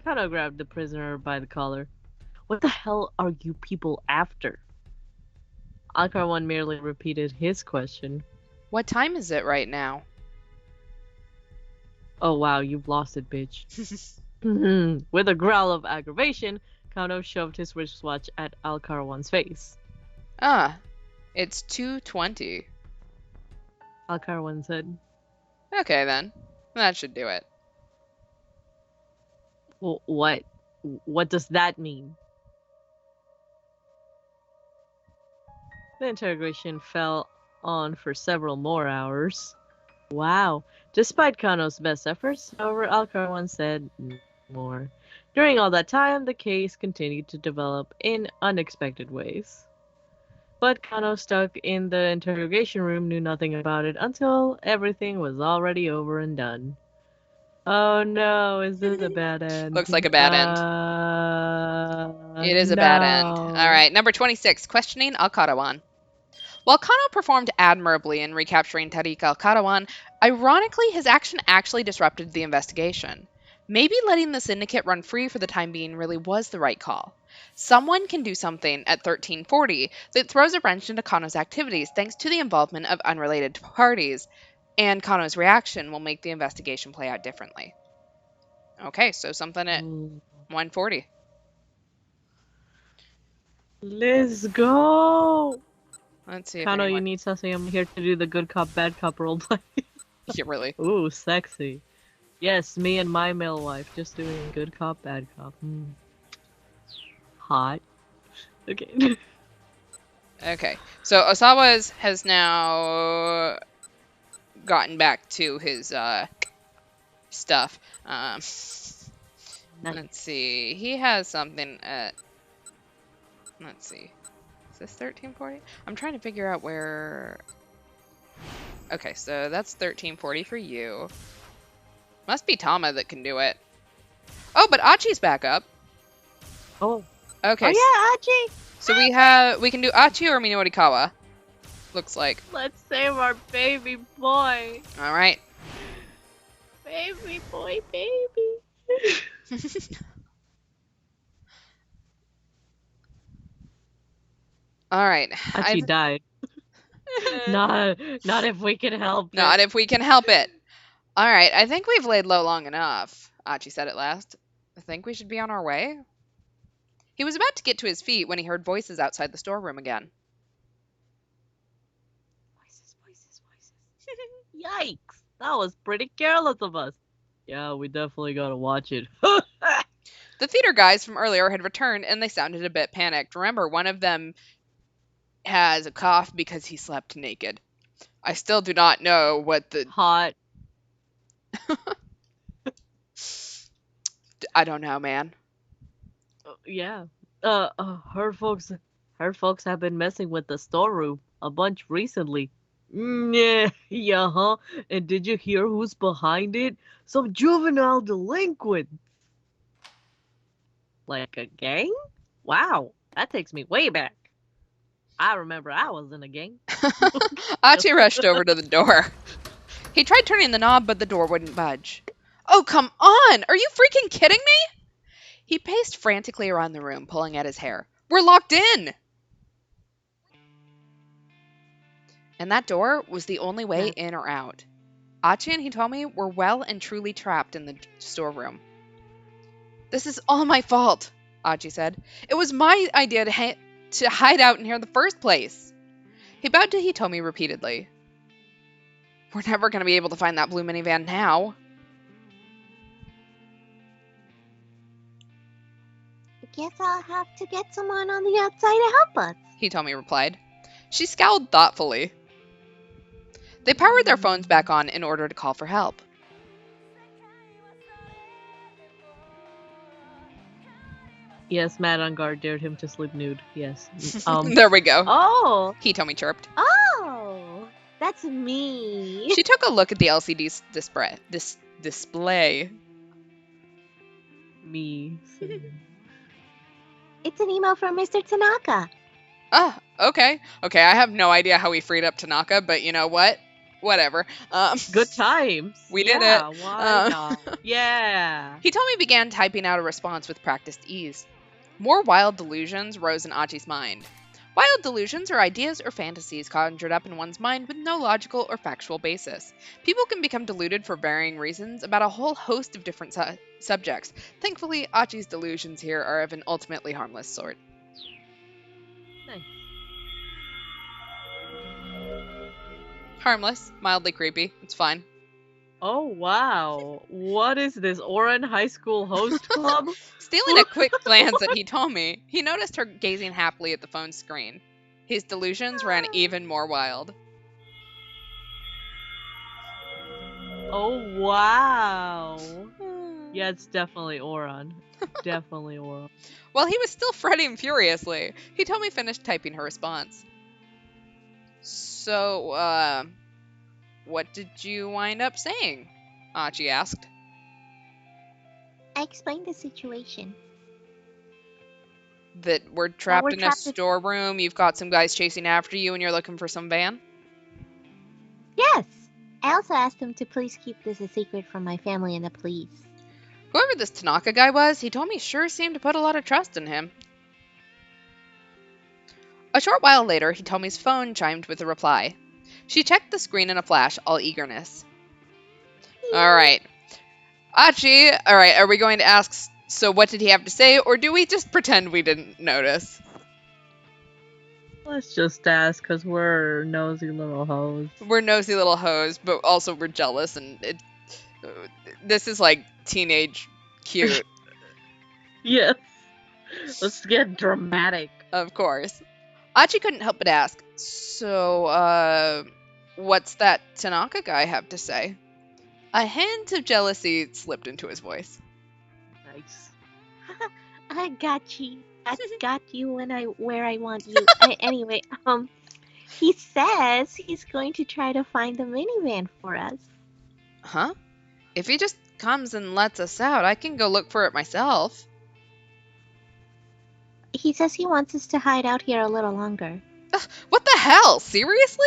Kano grabbed the prisoner by the collar. What the hell are you people after? Alcarwan merely repeated his question. What time is it right now? Oh wow, you've lost it, bitch. With a growl of aggravation, Kano shoved his wristwatch at Alcarwan's face. It's 2:20. Alcarwan said. Okay then. That should do it. Well, what does that mean? The interrogation fell on for several more hours. Wow. Despite Kano's best efforts, however, Alcarwan said more. During all that time, the case continued to develop in unexpected ways. But Kano, stuck in the interrogation room, knew nothing about it until everything was already over and done. Oh no, is this a bad end? Looks like a bad end. It is a bad end. Alright, number 26, questioning Alcarawan. While Kano performed admirably in recapturing Tariq Alcarawan, ironically his action actually disrupted the investigation. Maybe letting the syndicate run free for the time being really was the right call. Someone can do something at 1340 that throws a wrench into Kano's activities thanks to the involvement of unrelated parties, and Kano's reaction will make the investigation play out differently. Okay, so something at 140. Let's go! Let's see if Kano, you need something. I'm here to do the good cop, bad cop roleplay. Yeah, really? Ooh, sexy. Yes, me and my male wife just doing good cop, bad cop. Hot. Okay. Okay, so Osawa has now gotten back to his stuff. Nice. Let's see. He has something at... Let's see. Is this 1340? I'm trying to figure out where... Okay, so that's 1340 for you. Must be Tama that can do it. Oh, but Achi's back up. Oh. Okay. Oh yeah, Achi! So we can do Achi or Minorikawa. Looks like. Let's save our baby boy. Alright. Baby boy, baby. Alright. Achi died. Not if we can help it. Not if we can help it. Alright, I think we've laid low long enough, Achi said at last. I think we should be on our way. He was about to get to his feet when he heard voices outside the storeroom again. Voices. Yikes! That was pretty careless of us. Yeah, we definitely gotta watch it. The theater guys from earlier had returned, and they sounded a bit panicked. Remember, one of them has a cough because he slept naked. I still do not know what the... Hot. I don't know, man. Yeah. Her folks have been messing with the storeroom a bunch recently. Yeah, huh? And did you hear who's behind it? Some juvenile delinquent. Like a gang? Wow, that takes me way back. I remember I was in a gang. Achi rushed over to the door. He tried turning the knob, but the door wouldn't budge. Oh, come on! Are you freaking kidding me? He paced frantically around the room, pulling at his hair. We're locked in! And that door was the only way in or out. Achi and Hitomi were well and truly trapped in the storeroom. This is all my fault, Achi said. It was my idea to hide out in here in the first place. He bowed to Hitomi repeatedly. We're never going to be able to find that blue minivan now. I guess I'll have to get someone on the outside to help us, Hitomi replied. She scowled thoughtfully. They powered their phones back on in order to call for help. Yes, Mad on Guard dared him to sleep nude. Yes. There we go. Oh! Hitomi chirped. Oh! That's me! She took a look at the LCD display. Me. It's an email from Mr. Tanaka. Ah, okay. Okay, I have no idea how we freed up Tanaka, but you know what? Whatever. Good times. We did it. Why not? Yeah. Hitomi began typing out a response with practiced ease. More wild delusions rose in Achi's mind. Wild delusions are ideas or fantasies conjured up in one's mind with no logical or factual basis. People can become deluded for varying reasons about a whole host of different subjects. Thankfully, Achi's delusions here are of an ultimately harmless sort. Nice. Harmless, mildly creepy. It's fine. Oh, wow. What is this, Oran High School Host Club? Stealing a quick glance at Hitomi, he noticed her gazing happily at the phone screen. His delusions ran even more wild. Oh, wow. Yeah, it's definitely Oran. Definitely Oran. While he was still fretting furiously, Hitomi finished typing her response. So, what did you wind up saying? Achi asked. I explained the situation. That we're trapped in a storeroom, you've got some guys chasing after you, and you're looking for some van? Yes. I also asked him to please keep this a secret from my family and the police. Whoever this Tanaka guy was, Hitomi sure seemed to put a lot of trust in him. A short while later, Hitomi's phone chimed with a reply. She checked the screen in a flash, all eagerness. Alright. Achi, alright, are we going to ask, so what did he have to say, or do we just pretend we didn't notice? Let's just ask, because we're nosy little hoes. We're nosy little hoes, but also we're jealous, and this is like teenage cute. Yes. Let's get dramatic. Of course. Achi couldn't help but ask, so, what's that Tanaka guy have to say? A hint of jealousy slipped into his voice. Nice. I got you. I got you where I want you. Anyway, he says he's going to try to find the minivan for us. Huh? If he just comes and lets us out, I can go look for it myself. He says he wants us to hide out here a little longer. What the hell? Seriously?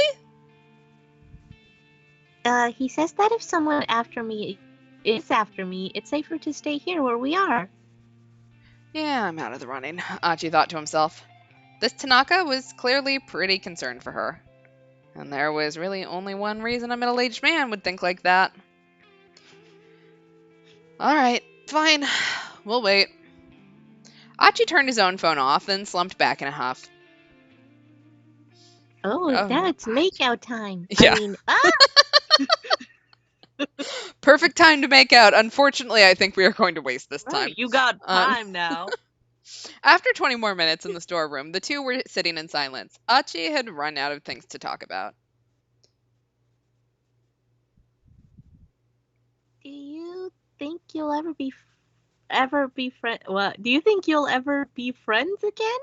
He says that if someone is after me, it's safer to stay here where we are. Yeah, I'm out of the running, Achi thought to himself. This Tanaka was clearly pretty concerned for her. And there was really only one reason a middle-aged man would think like that. Alright, fine. We'll wait. Achi turned his own phone off, then slumped back in a huff. Oh, now it's makeout time. Yeah. I mean, Perfect time to make out. Unfortunately, I think we are going to waste this time. You got time now. After 20 more minutes in the storeroom, the two were sitting in silence. Achi had run out of things to talk about. Do you think you'll ever be friends? What? Do you think you'll ever be friends again?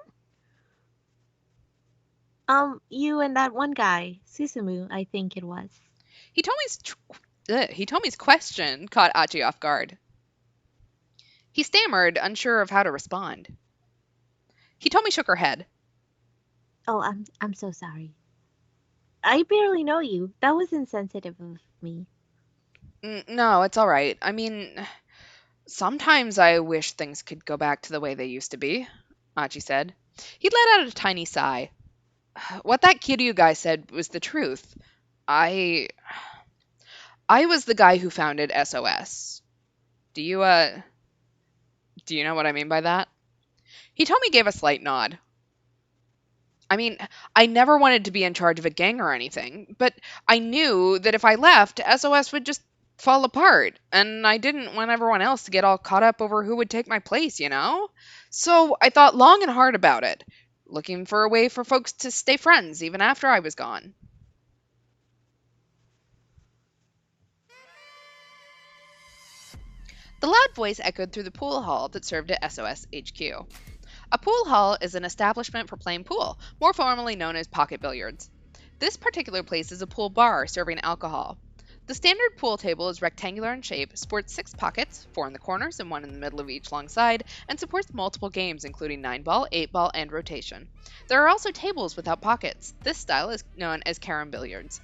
You and that one guy, Susumu, I think it was. Hitomi's question caught Achi off guard. He stammered, unsure of how to respond. Hitomi shook her head. Oh, I'm so sorry. I barely know you. That was insensitive of me. No, it's all right. I mean, sometimes I wish things could go back to the way they used to be, Achi said. He let out a tiny sigh. What that Kiryu guy said was the truth. I I was the guy who founded SOS. Do you know what I mean by that? He told me, gave a slight nod. I mean, I never wanted to be in charge of a gang or anything, but I knew that if I left, SOS would just fall apart, and I didn't want everyone else to get all caught up over who would take my place, you know? So I thought long and hard about it, looking for a way for folks to stay friends even after I was gone. The loud voice echoed through the pool hall that served at SOS HQ. A pool hall is an establishment for playing pool, more formally known as pocket billiards. This particular place is a pool bar serving alcohol. The standard pool table is rectangular in shape, sports 6 pockets, 4 in the corners and 1 in the middle of each long side, and supports multiple games including 9-ball, 8-ball, and rotation. There are also tables without pockets. This style is known as carom billiards.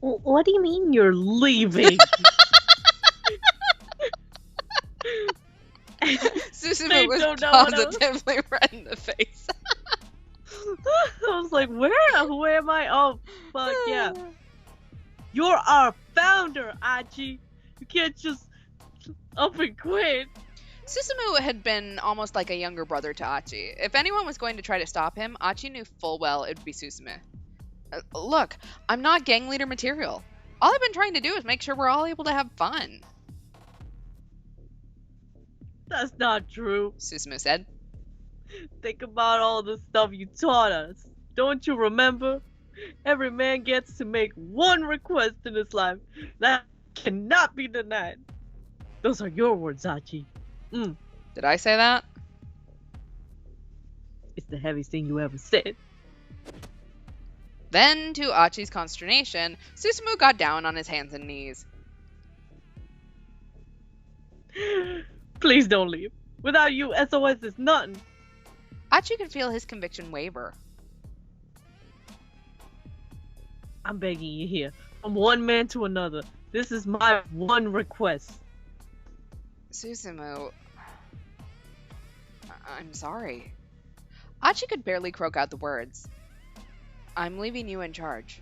What do you mean you're leaving? Susumu was positively red in the face. I was like, where am I? Oh, fuck yeah. You're our founder, Achi. You can't just up and quit. Susumu had been almost like a younger brother to Achi. If anyone was going to try to stop him, Achi knew full well it would be Susumu. Look, I'm not gang leader material. All I've been trying to do is make sure we're all able to have fun. That's not true, Susumu said. Think about all the stuff you taught us. Don't you remember? Every man gets to make one request in his life that cannot be denied. Those are your words, Achi. Did I say that? It's the heaviest thing you ever said. Then, to Achi's consternation, Susumu got down on his hands and knees. Please don't leave. Without you, SOS is nothing. Achi could feel his conviction waver. I'm begging you here. From one man to another. This is my one request. Susumu, I'm sorry. Achi could barely croak out the words. I'm leaving you in charge.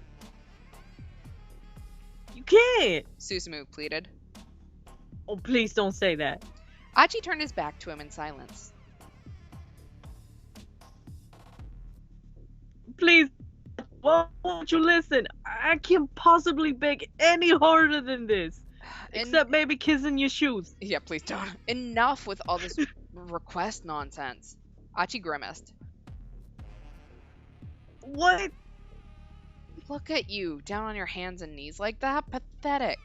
You can't! Susumu pleaded. Oh, please don't say that. Achi turned his back to him in silence. Please, why won't you listen? I can't possibly beg any harder than this. Except maybe kissing your shoes. Yeah, please don't. Enough with all this request nonsense. Achi grimaced. What? Look at you, down on your hands and knees like that. Pathetic.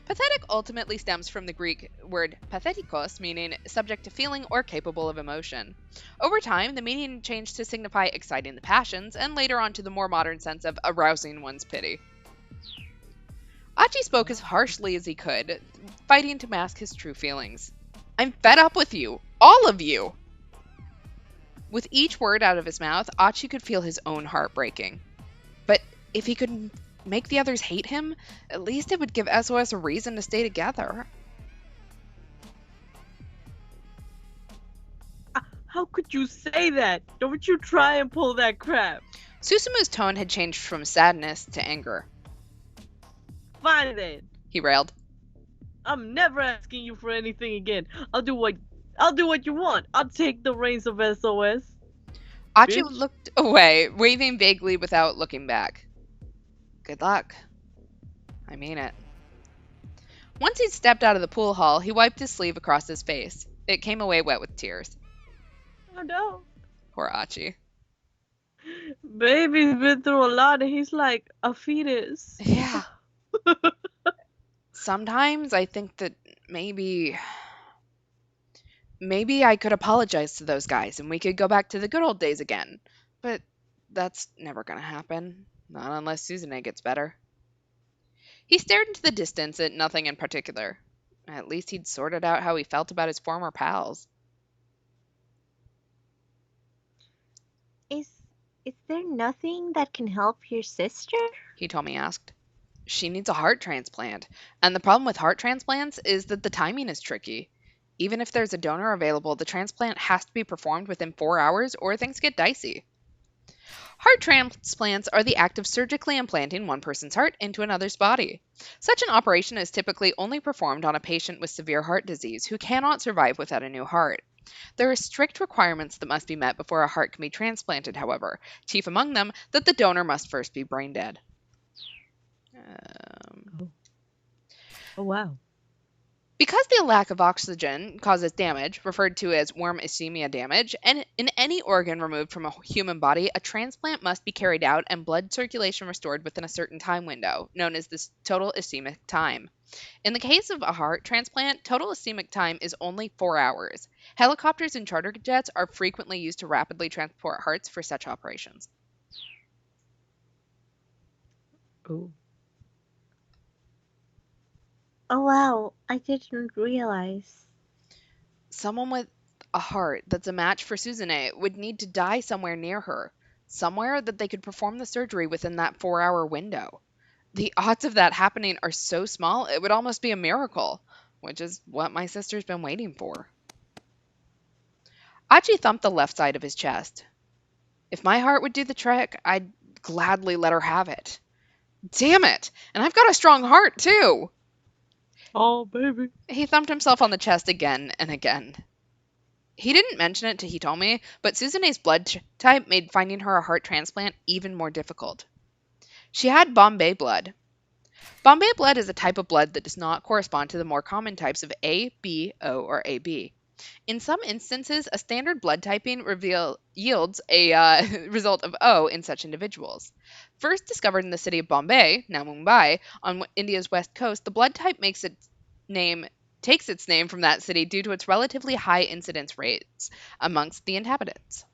Pathetic ultimately stems from the Greek word pathetikos, meaning subject to feeling or capable of emotion. Over time, the meaning changed to signify exciting the passions, and later on to the more modern sense of arousing one's pity. Achi spoke as harshly as he could, fighting to mask his true feelings. I'm fed up with you. All of you! With each word out of his mouth, Achi could feel his own heart breaking. But if he could make the others hate him, at least it would give SOS a reason to stay together. How could you say that? Don't you try and pull that crap. Susumu's tone had changed from sadness to anger. Fine then, he railed. I'm never asking you for anything again. I'll do what you want. I'll take the reins of SOS. Achi looked away, waving vaguely without looking back. Good luck. I mean it. Once he'd stepped out of the pool hall, he wiped his sleeve across his face. It came away wet with tears. Oh no. Poor Achi. Baby's been through a lot and he's like a fetus. Yeah. Sometimes I think that maybe I could apologize to those guys and we could go back to the good old days again. But that's never gonna happen. Not unless Suzune gets better. He stared into the distance at nothing in particular. At least he'd sorted out how he felt about his former pals. Is there nothing that can help your sister? Hitomi asked. She needs a heart transplant. And the problem with heart transplants is that the timing is tricky. Even if there's a donor available, the transplant has to be performed within 4 hours or things get dicey. Heart transplants are the act of surgically implanting one person's heart into another's body. Such an operation is typically only performed on a patient with severe heart disease who cannot survive without a new heart. There are strict requirements that must be met before a heart can be transplanted, however, chief among them that the donor must first be brain dead. Oh, wow. Because the lack of oxygen causes damage, referred to as warm ischemia damage, and in any organ removed from a human body, a transplant must be carried out and blood circulation restored within a certain time window, known as the total ischemic time. In the case of a heart transplant, total ischemic time is only 4 hours. Helicopters and charter jets are frequently used to rapidly transport hearts for such operations. Ooh. Oh wow, I didn't realize. Someone with a heart that's a match for Suzune would need to die somewhere near her, somewhere that they could perform the surgery within that 4-hour window. The odds of that happening are so small, it would almost be a miracle, which is what my sister's been waiting for. Achi thumped the left side of his chest. If my heart would do the trick, I'd gladly let her have it. Damn it! And I've got a strong heart, too! Oh, baby. He thumped himself on the chest again and again. He didn't mention it to Hitomi, but Suzune's blood type made finding her a heart transplant even more difficult. She had Bombay blood. Bombay blood is a type of blood that does not correspond to the more common types of A, B, O, or AB. In some instances, a standard blood typing yields a result of O in such individuals. First discovered in the city of Bombay, now Mumbai, on India's west coast, the blood type takes its name from that city due to its relatively high incidence rates amongst the inhabitants.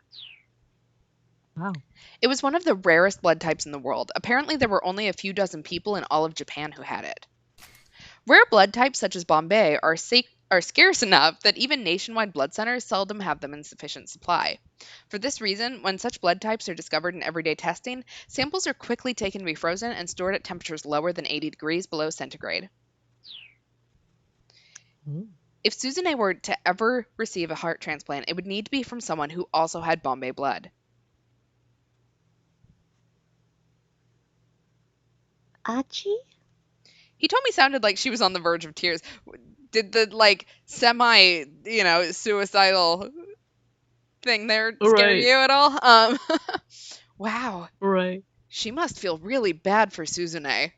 Wow. It was one of the rarest blood types in the world. Apparently, there were only a few dozen people in all of Japan who had it. Rare blood types such as Bombay are scarce enough that even nationwide blood centers seldom have them in sufficient supply. For this reason, when such blood types are discovered in everyday testing, samples are quickly taken to be frozen and stored at temperatures lower than 80 degrees below centigrade. If Suzune were to ever receive a heart transplant, it would need to be from someone who also had Bombay blood. Achi? Hitomi sounded like she was on the verge of tears. Did the, suicidal thing there scare you at all? Wow. Right. She must feel really bad for Suzune.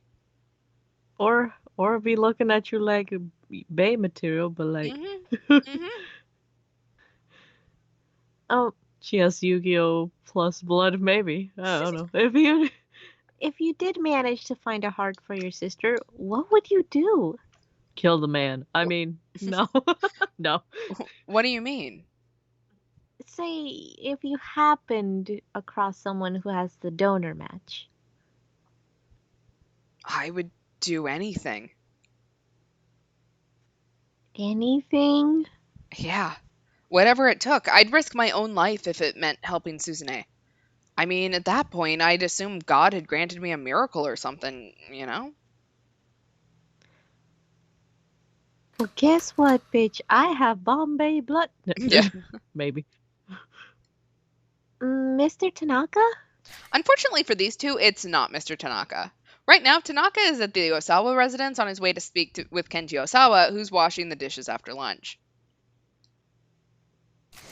Or be looking at you like Bay material, but like Oh, she has Yu-Gi-Oh plus blood, maybe. I don't know. if you did manage to find a heart for your sister, what would you do? Kill the man. I mean, no. No. What do you mean? Say if you happened across someone who has the donor match. I would do anything. Anything? Yeah. Whatever it took. I'd risk my own life if it meant helping Suzune. I mean, at that point, I'd assume God had granted me a miracle or something, you know? Well, guess what, bitch? I have Bombay blood. Yeah. Maybe. Mr. Tanaka? Unfortunately for these two, it's not Mr. Tanaka. Right now, Tanaka is at the Osawa residence on his way to speak with Kenji Osawa, who's washing the dishes after lunch.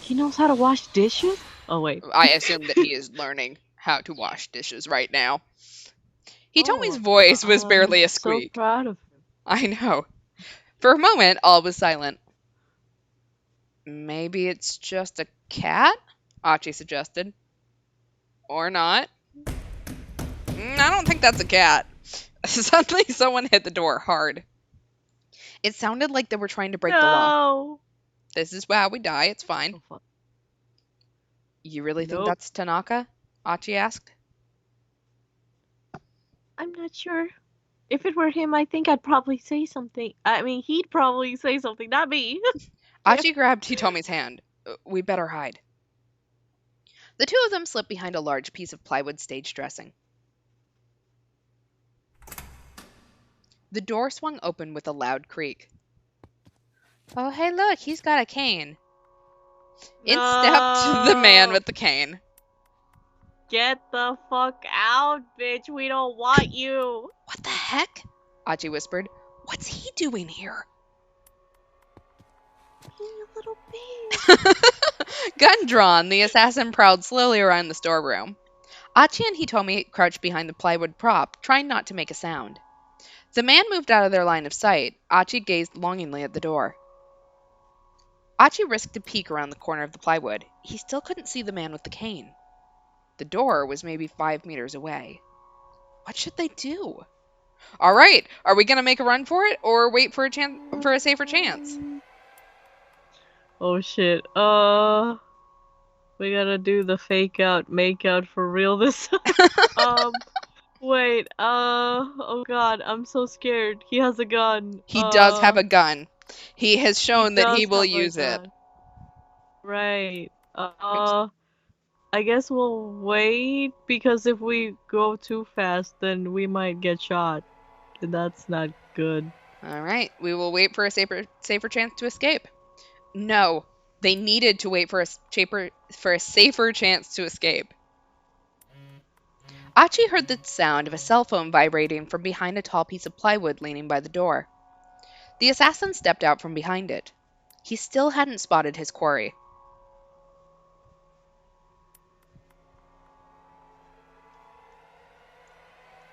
He knows how to wash dishes? Oh, wait. I assume that he is learning how to wash dishes right now. Hitomi's voice was barely a squeak. So proud of him. I know. For a moment, all was silent. Maybe it's just a cat? Achi suggested. Or not. I don't think that's a cat. Suddenly, someone hit the door hard. It sounded like they were trying to break the law. This is how we die. It's fine. Oh, You really think that's Tanaka? Achi asked. I'm not sure. If it were him, I think I'd probably say something. I mean, he'd probably say something, not me. Achi grabbed Hitomi's hand. We better hide. The two of them slipped behind a large piece of plywood stage dressing. The door swung open with a loud creak. Oh, hey, look, he's got a cane. No. In stepped the man with the cane. Get the fuck out, bitch. We don't want you. What the heck? Achi whispered. What's he doing here? Being a little bitch. Gun drawn, the assassin prowled slowly around the storeroom. Achi and Hitomi crouched behind the plywood prop, trying not to make a sound. The man moved out of their line of sight. Achi gazed longingly at the door. Achi risked a peek around the corner of the plywood. He still couldn't see the man with the cane. The door was maybe 5 meters away. What should they do? All right, are we gonna make a run for it, or wait for a safer chance? Oh shit. We gotta do the fake out, make out for real this time. Wait. Oh god, I'm so scared. He has a gun. He does have a gun. He has shown that he will use it. Right. I guess we'll wait, because if we go too fast, then we might get shot. And that's not good. All right, we will wait for a safer chance to escape. No, they needed to wait for a safer chance to escape. Achi heard the sound of a cell phone vibrating from behind a tall piece of plywood leaning by the door. The assassin stepped out from behind it. He still hadn't spotted his quarry.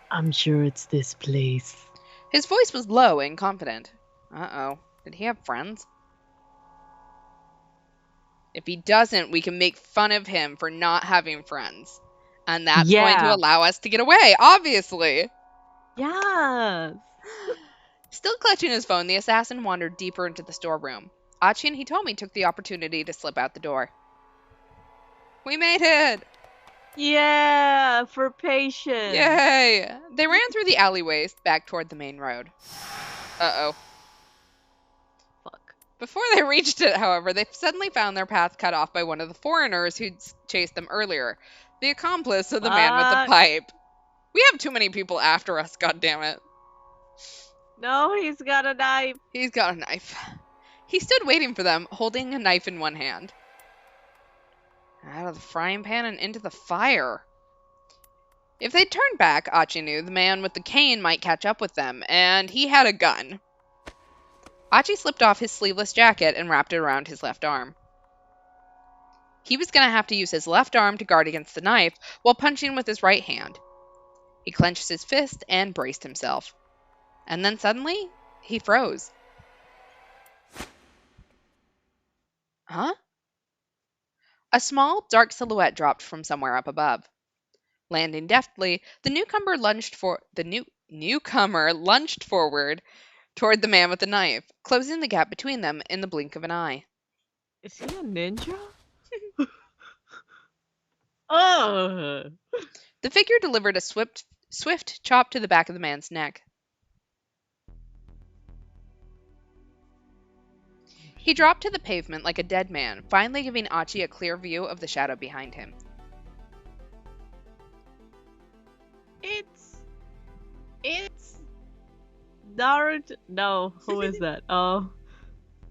I'm sure it's this place. His voice was low and confident. Uh-oh. Did he have friends? If he doesn't, we can make fun of him for not having friends. And that's going to allow us to get away, obviously. Yes. Still clutching his phone, the assassin wandered deeper into the storeroom. Achi and Hitomi took the opportunity to slip out the door. We made it! Yeah, for patience. Yay! They ran through the alleyways back toward the main road. Uh-oh. Fuck. Before they reached it, however, they suddenly found their path cut off by one of the foreigners who'd chased them earlier. The accomplice of the man with the pipe. We have too many people after us, goddammit. No, he's got a knife. He's got a knife. He stood waiting for them, holding a knife in one hand. Out of the frying pan and into the fire. If they turned back, Achi knew the man with the cane might catch up with them, and he had a gun. Achi slipped off his sleeveless jacket and wrapped it around his left arm. He was going to have to use his left arm to guard against the knife while punching with his right hand. He clenched his fist and braced himself. And then suddenly, he froze. Huh? A small, dark silhouette dropped from somewhere up above. Landing deftly, the newcomer lunged forward toward the man with the knife, closing the gap between them in the blink of an eye. Is he a ninja? Oh! The figure delivered a swift chop to the back of the man's neck. He dropped to the pavement like a dead man, finally giving Achi a clear view of the shadow behind him. It's Naruto. No, who is that?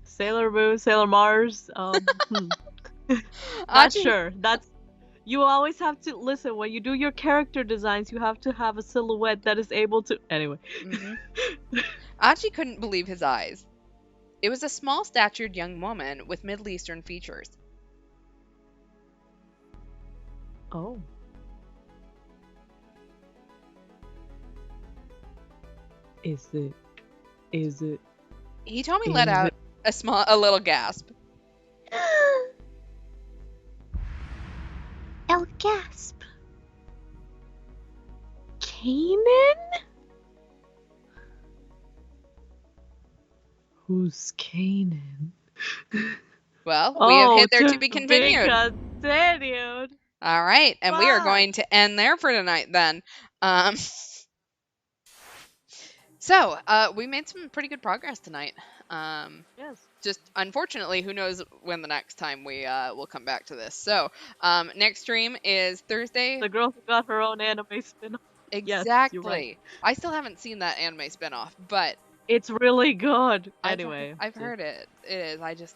Sailor Moon, Sailor Mars. Not sure. You always have to listen when you do your character designs. You have to have a silhouette that is able to. Anyway. Mm-hmm. Achi couldn't believe his eyes. It was a small-statured young woman with Middle Eastern features. Oh. Is it? He told me let out a little gasp. El gasp. Kanan? Who's Kanan? Well, we have hit there to be continued. Continued. All right, and we are going to end there for tonight then. So, we made some pretty good progress tonight. Yes. Just, unfortunately, who knows when the next time we will come back to this. So, next stream is Thursday. The girl who got her own anime spin-off. Exactly. Yes, you're right. I still haven't seen that anime spin-off, but It's really good. Anyway, I've heard it. It is. I just,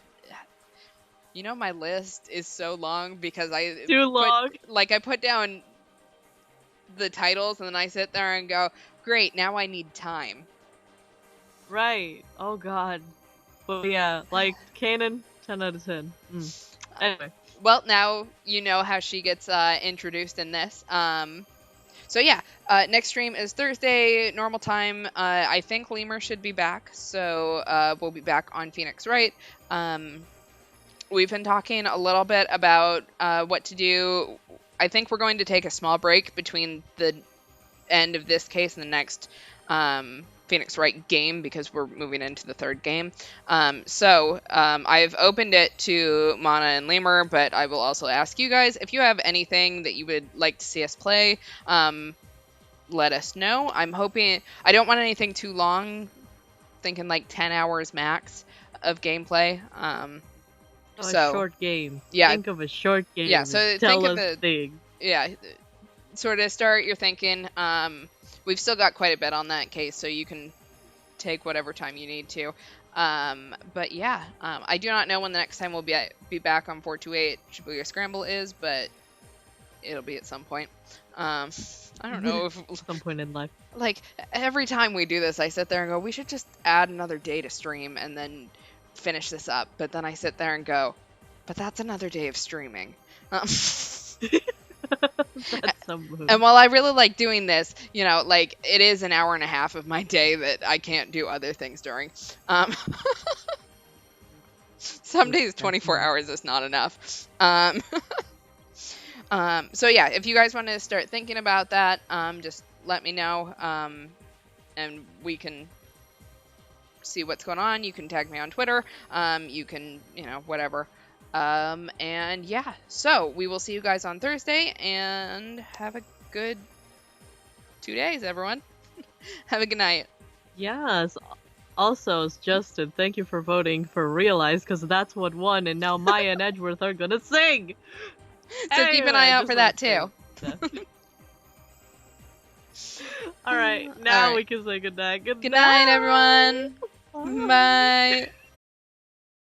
my list is so long because too long. I put down the titles and then I sit there and go, great, now I need time. Right. Oh god. But yeah, like Kanan, 10 out of 10. Anyway. Well, now you know how she gets introduced in this. So yeah, next stream is Thursday, normal time. I think Lemur should be back, so we'll be back on Phoenix Wright. We've been talking a little bit about what to do. I think we're going to take a small break between the end of this case and the next Phoenix Wright game because we're moving into the third game. So I've opened it to Mana and Lemur, but I will also ask you guys if you have anything that you would like to see us play. Let us know. I'm hoping I don't want anything too long. Thinking like 10 hours max of gameplay. A short game. Yeah. Think of a short game. Yeah. So tell think us of thing. Yeah. Sort of start your thinking. We've still got quite a bit on that case, so you can take whatever time you need to. But yeah, I do not know when the next time we'll be back on 428 Shibuya Scramble is, but it'll be at some point. I don't know if some point in life. Like every time we do this, I sit there and go, we should just add another day to stream and then finish this up. But then I sit there and go, but that's another day of streaming. That's some move. And while I really like doing this, like it is an hour and a half of my day that I can't do other things during. Some days 24 hours is not enough. So yeah, if you guys want to start thinking about that, just let me know, and we can see what's going on. You can tag me on Twitter. You can, whatever. And yeah, so we will see you guys on Thursday, and have a good 2 days, everyone. Have a good night. Yes. Also, Justin, thank you for voting for Realize, because that's what won, and now Maya and Edgeworth are gonna sing! So keep an eye out for that, too. Alright, now we can say goodnight. Good night, everyone! Bye!